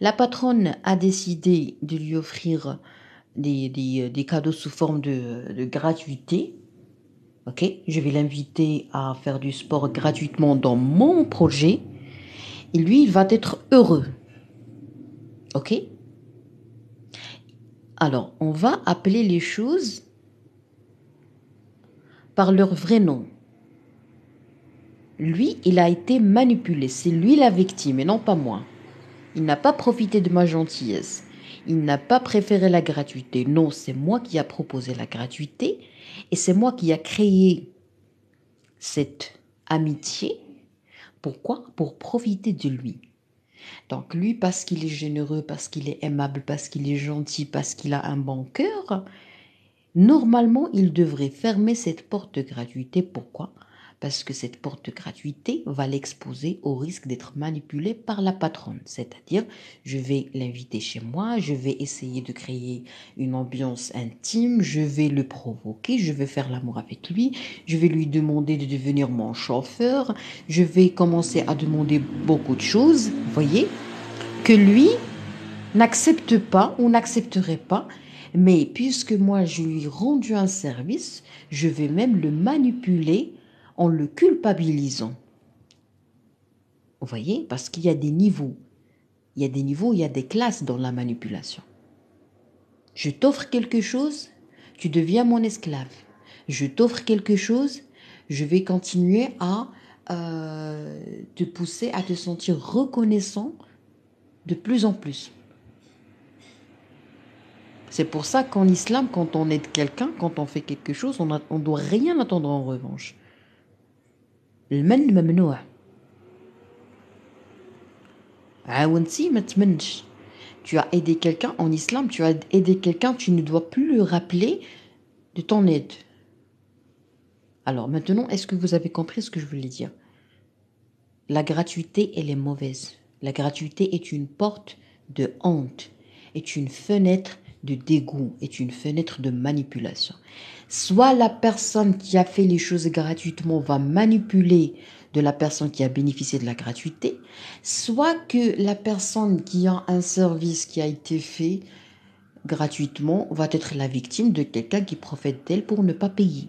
La patronne a décidé de lui offrir des cadeaux sous forme de gratuité. Ok, je vais l'inviter à faire du sport gratuitement dans mon projet. Et lui, il va être heureux. Ok? Alors, on va appeler les choses par leur vrai nom. Lui, il a été manipulé. C'est lui la victime et non pas moi. Il n'a pas profité de ma gentillesse. Il n'a pas préféré la gratuité. Non, c'est moi qui a proposé la gratuité et c'est moi qui a créé cette amitié. Pourquoi? Pour profiter de lui. Donc lui, parce qu'il est généreux, parce qu'il est aimable, parce qu'il est gentil, parce qu'il a un bon cœur, normalement, il devrait fermer cette porte de gratuité. Pourquoi? Parce que cette porte de gratuité va l'exposer au risque d'être manipulé par la patronne. C'est-à-dire, je vais l'inviter chez moi, je vais essayer de créer une ambiance intime, je vais le provoquer, je vais faire l'amour avec lui, je vais lui demander de devenir mon chauffeur, je vais commencer à demander beaucoup de choses, vous voyez, que lui n'accepte pas ou n'accepterait pas, mais puisque moi je lui ai rendu un service, je vais même le manipuler en le culpabilisant. Vous voyez? Parce qu'il y a des niveaux. Il y a des niveaux, il y a des classes dans la manipulation. Je t'offre quelque chose, tu deviens mon esclave. Je t'offre quelque chose, je vais continuer à te pousser à te sentir reconnaissant de plus en plus. C'est pour ça qu'en islam, quand on aide quelqu'un, quand on fait quelque chose, on ne doit rien attendre en revanche. المن ممنوع. عاونتي ما تمنش. Tu as aidé quelqu'un en islam, tu as aidé quelqu'un, tu ne dois plus le rappeler de ton aide. Alors maintenant, est-ce que vous avez compris ce que je voulais dire? La gratuité, elle est mauvaise. La gratuité est une porte de honte, est une fenêtre de dégoût, est une fenêtre de manipulation. Soit la personne qui a fait les choses gratuitement va manipuler de la personne qui a bénéficié de la gratuité, soit que la personne qui a un service qui a été fait gratuitement va être la victime de quelqu'un qui profite d'elle pour ne pas payer.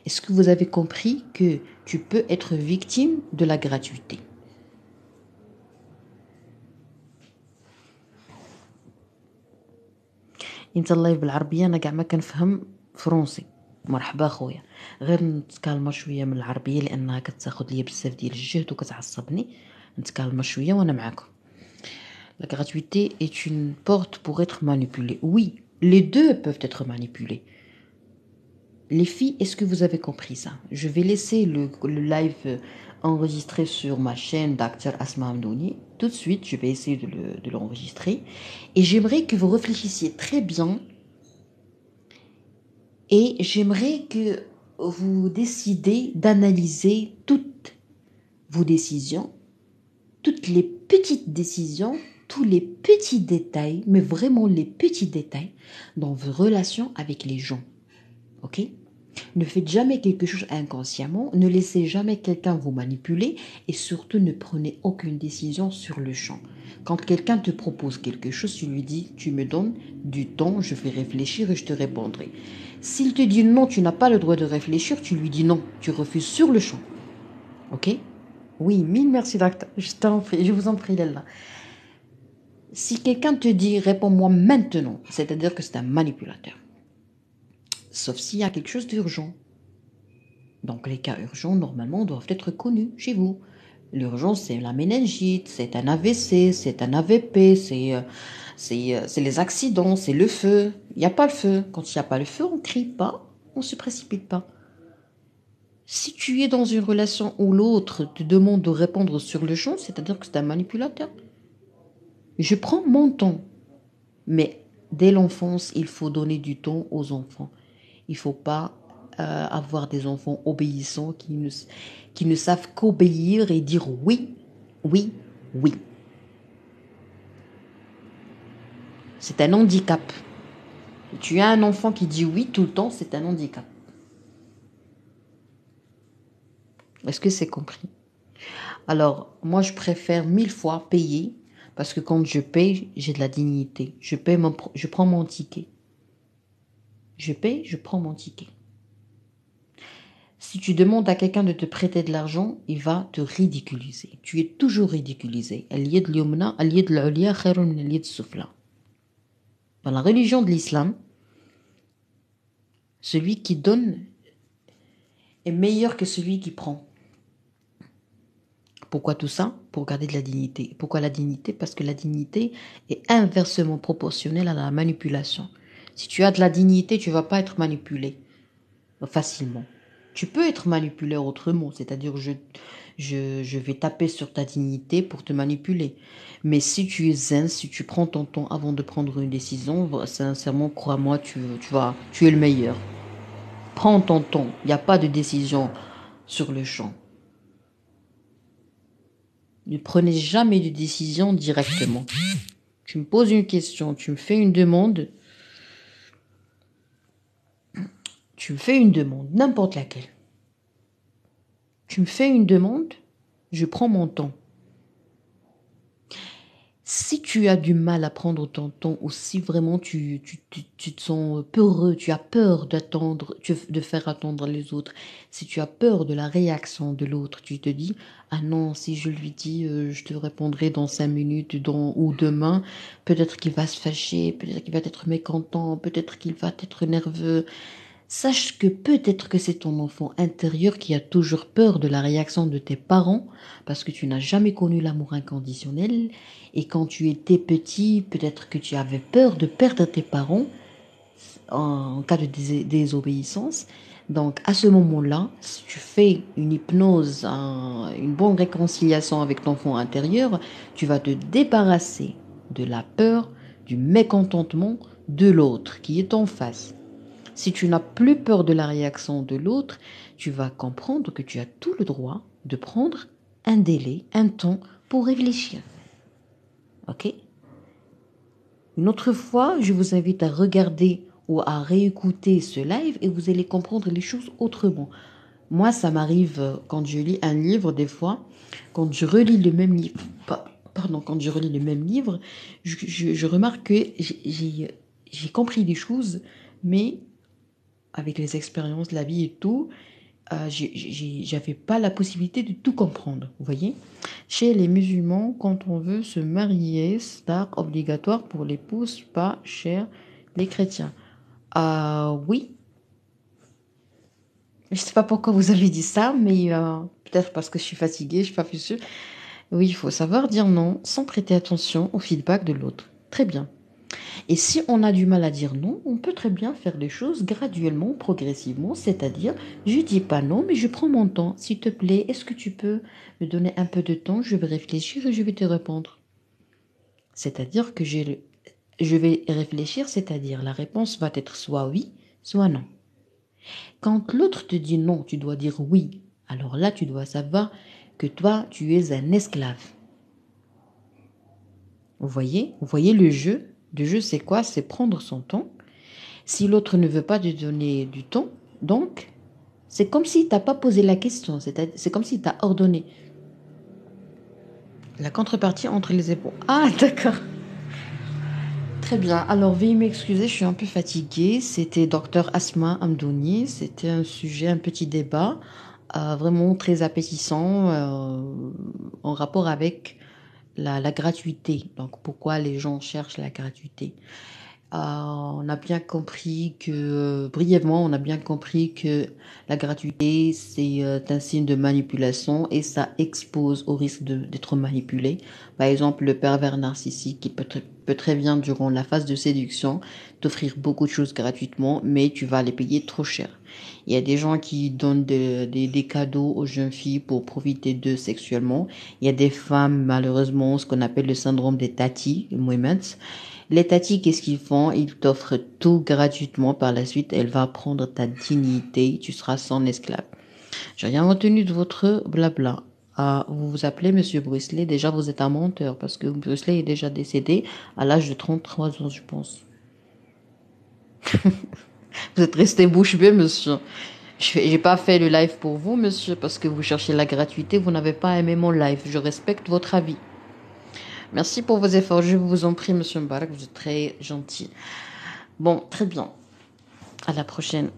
Est-ce que vous avez compris que tu peux être victime de la gratuité? انت اللايف بالعربيه انا كاع ما كنفهم فرونسي. مرحبا خويا، غير نتكلم شويه من العربيه لانها كتاخذ ليا بزاف ديال الجهد وكتعصبني. نتكلم شويه وانا معاكم. La gratuité est une porte pour être manipulée. Oui, les deux peuvent être manipulés. Les filles, est-ce que vous avez compris ça? Je vais laisser le live enregistré sur ma chaîne d'acteur Asma Amdouni. Tout de suite, je vais essayer de l'enregistrer. Et j'aimerais que vous réfléchissiez très bien. Et j'aimerais que vous décidez d'analyser toutes vos décisions, toutes les petites décisions, tous les petits détails, mais vraiment les petits détails dans vos relations avec les gens. Ok? Ne faites jamais quelque chose inconsciemment, ne laissez jamais quelqu'un vous manipuler et surtout ne prenez aucune décision sur le champ. Quand quelqu'un te propose quelque chose, tu lui dis, tu me donnes du temps, je vais réfléchir et je te répondrai. S'il te dit non, tu n'as pas le droit de réfléchir, tu lui dis non, tu refuses sur le champ. Ok? Oui, mille merci docteur, je vous en prie Lella. Si quelqu'un te dit réponds-moi maintenant, c'est-à-dire que c'est un manipulateur. Sauf s'il y a quelque chose d'urgent. Donc les cas urgents, normalement, doivent être connus chez vous. L'urgence, c'est la méningite, c'est un AVC, c'est un AVP, c'est les accidents, c'est le feu. Il n'y a pas le feu. Quand il n'y a pas le feu, on ne crie pas, on ne se précipite pas. Si tu es dans une relation où l'autre te demande de répondre sur le champ, c'est-à-dire que c'est un manipulateur. Je prends mon temps. Mais dès l'enfance, il faut donner du temps aux enfants. Il ne faut pas avoir des enfants obéissants qui ne savent qu'obéir et dire oui, oui, oui. C'est un handicap. Tu as un enfant qui dit oui tout le temps, c'est un handicap. Est-ce que c'est compris? Alors, moi, je préfère 1000 fois payer parce que quand je paye, j'ai de la dignité. Je prends mon ticket. Je paye, je prends mon ticket. Si tu demandes à quelqu'un de te prêter de l'argent, il va te ridiculiser. Tu es toujours ridiculisé. Dans la religion de l'islam, celui qui donne est meilleur que celui qui prend. Pourquoi tout ça? Pour garder de la dignité. Pourquoi la dignité? Parce que la dignité est inversement proportionnelle à la manipulation. Si tu as de la dignité, tu ne vas pas être manipulé facilement. Tu peux être manipulé autrement, c'est-à-dire je vais taper sur ta dignité pour te manipuler. Mais si tu es zen, si tu prends ton temps avant de prendre une décision, sincèrement, crois-moi, tu es le meilleur. Prends ton temps, il n'y a pas de décision sur le champ. Ne prenez jamais de décision directement. Tu me poses une question, tu me fais une demande, n'importe laquelle. Tu me fais une demande, je prends mon temps. Si tu as du mal à prendre ton temps ou si vraiment tu te sens peureux, tu as peur d'attendre, de faire attendre les autres, si tu as peur de la réaction de l'autre, tu te dis, ah non, si je lui dis, je te répondrai dans 5 minutes ou demain, peut-être qu'il va se fâcher, peut-être qu'il va être mécontent, peut-être qu'il va être nerveux. Sache que peut-être que c'est ton enfant intérieur qui a toujours peur de la réaction de tes parents parce que tu n'as jamais connu l'amour inconditionnel et quand tu étais petit, peut-être que tu avais peur de perdre tes parents en cas de désobéissance. Donc à ce moment-là, si tu fais une hypnose, une bonne réconciliation avec ton enfant intérieur, tu vas te débarrasser de la peur, du mécontentement de l'autre qui est en face. Si tu n'as plus peur de la réaction de l'autre, tu vas comprendre que tu as tout le droit de prendre un délai, un temps pour réfléchir. Ok? Une autre fois, je vous invite à regarder ou à réécouter ce live et vous allez comprendre les choses autrement. Moi, ça m'arrive quand je lis un livre, des fois, quand je relis le même livre, quand je relis le même livre, je remarque que j'ai compris des choses, mais avec les expériences, la vie et tout, j'avais pas la possibilité de tout comprendre, vous voyez. Chez les musulmans, quand on veut se marier, c'est obligatoire pour l'épouse, pas cher les chrétiens. Oui, je sais pas pourquoi vous avez dit ça, mais peut-être parce que je suis fatiguée, je suis pas plus sûre. Oui, il faut savoir dire non sans prêter attention au feedback de l'autre. Très bien. Et si on a du mal à dire non, on peut très bien faire les choses graduellement, progressivement, c'est-à-dire, je dis pas non, mais je prends mon temps. S'il te plaît, est-ce que tu peux me donner un peu de temps? Je vais réfléchir et je vais te répondre. C'est-à-dire que je vais réfléchir, c'est-à-dire la réponse va être soit oui, soit non. Quand l'autre te dit non, tu dois dire oui. Alors là, tu dois savoir que toi, tu es un esclave. Vous voyez le jeu? Le jeu, c'est quoi? C'est prendre son temps. Si l'autre ne veut pas te donner du temps, donc, c'est comme si tu n'as pas posé la question. C'est comme si tu as ordonné. La contrepartie entre les épaules. Ah, d'accord. Très bien. Alors, veuillez m'excuser, je suis un peu fatiguée. C'était Docteur Asma Amdouni. C'était un sujet, un petit débat, vraiment très appétissant en rapport avec la gratuité. Donc, pourquoi les gens cherchent la gratuité. On a bien compris que, brièvement, on a bien compris que la gratuité, c'est un signe de manipulation et ça expose au risque d'être manipulé. Par exemple, le pervers narcissique qui peut très bien, durant la phase de séduction, t'offrir beaucoup de choses gratuitement, mais tu vas les payer trop cher. Il y a des gens qui donnent des cadeaux aux jeunes filles pour profiter d'eux sexuellement. Il y a des femmes, malheureusement, ce qu'on appelle le syndrome des tati, moments. Les tatis, qu'est-ce qu'ils font? Ils t'offrent tout gratuitement. Par la suite, elle va prendre ta dignité. Tu seras son esclave. J'ai rien retenu de votre blabla. Ah, vous vous appelez Monsieur Bruce Lee. Déjà, vous êtes un menteur parce que Bruce Lee est déjà décédé à l'âge de 33 ans, je pense. Vous êtes resté bouche bée, monsieur. J'ai pas fait le live pour vous, monsieur, parce que vous cherchez la gratuité. Vous n'avez pas aimé mon live. Je respecte votre avis. Merci pour vos efforts. Je vous en prie, monsieur Mbarak. Vous êtes très gentil. Bon, très bien. À la prochaine.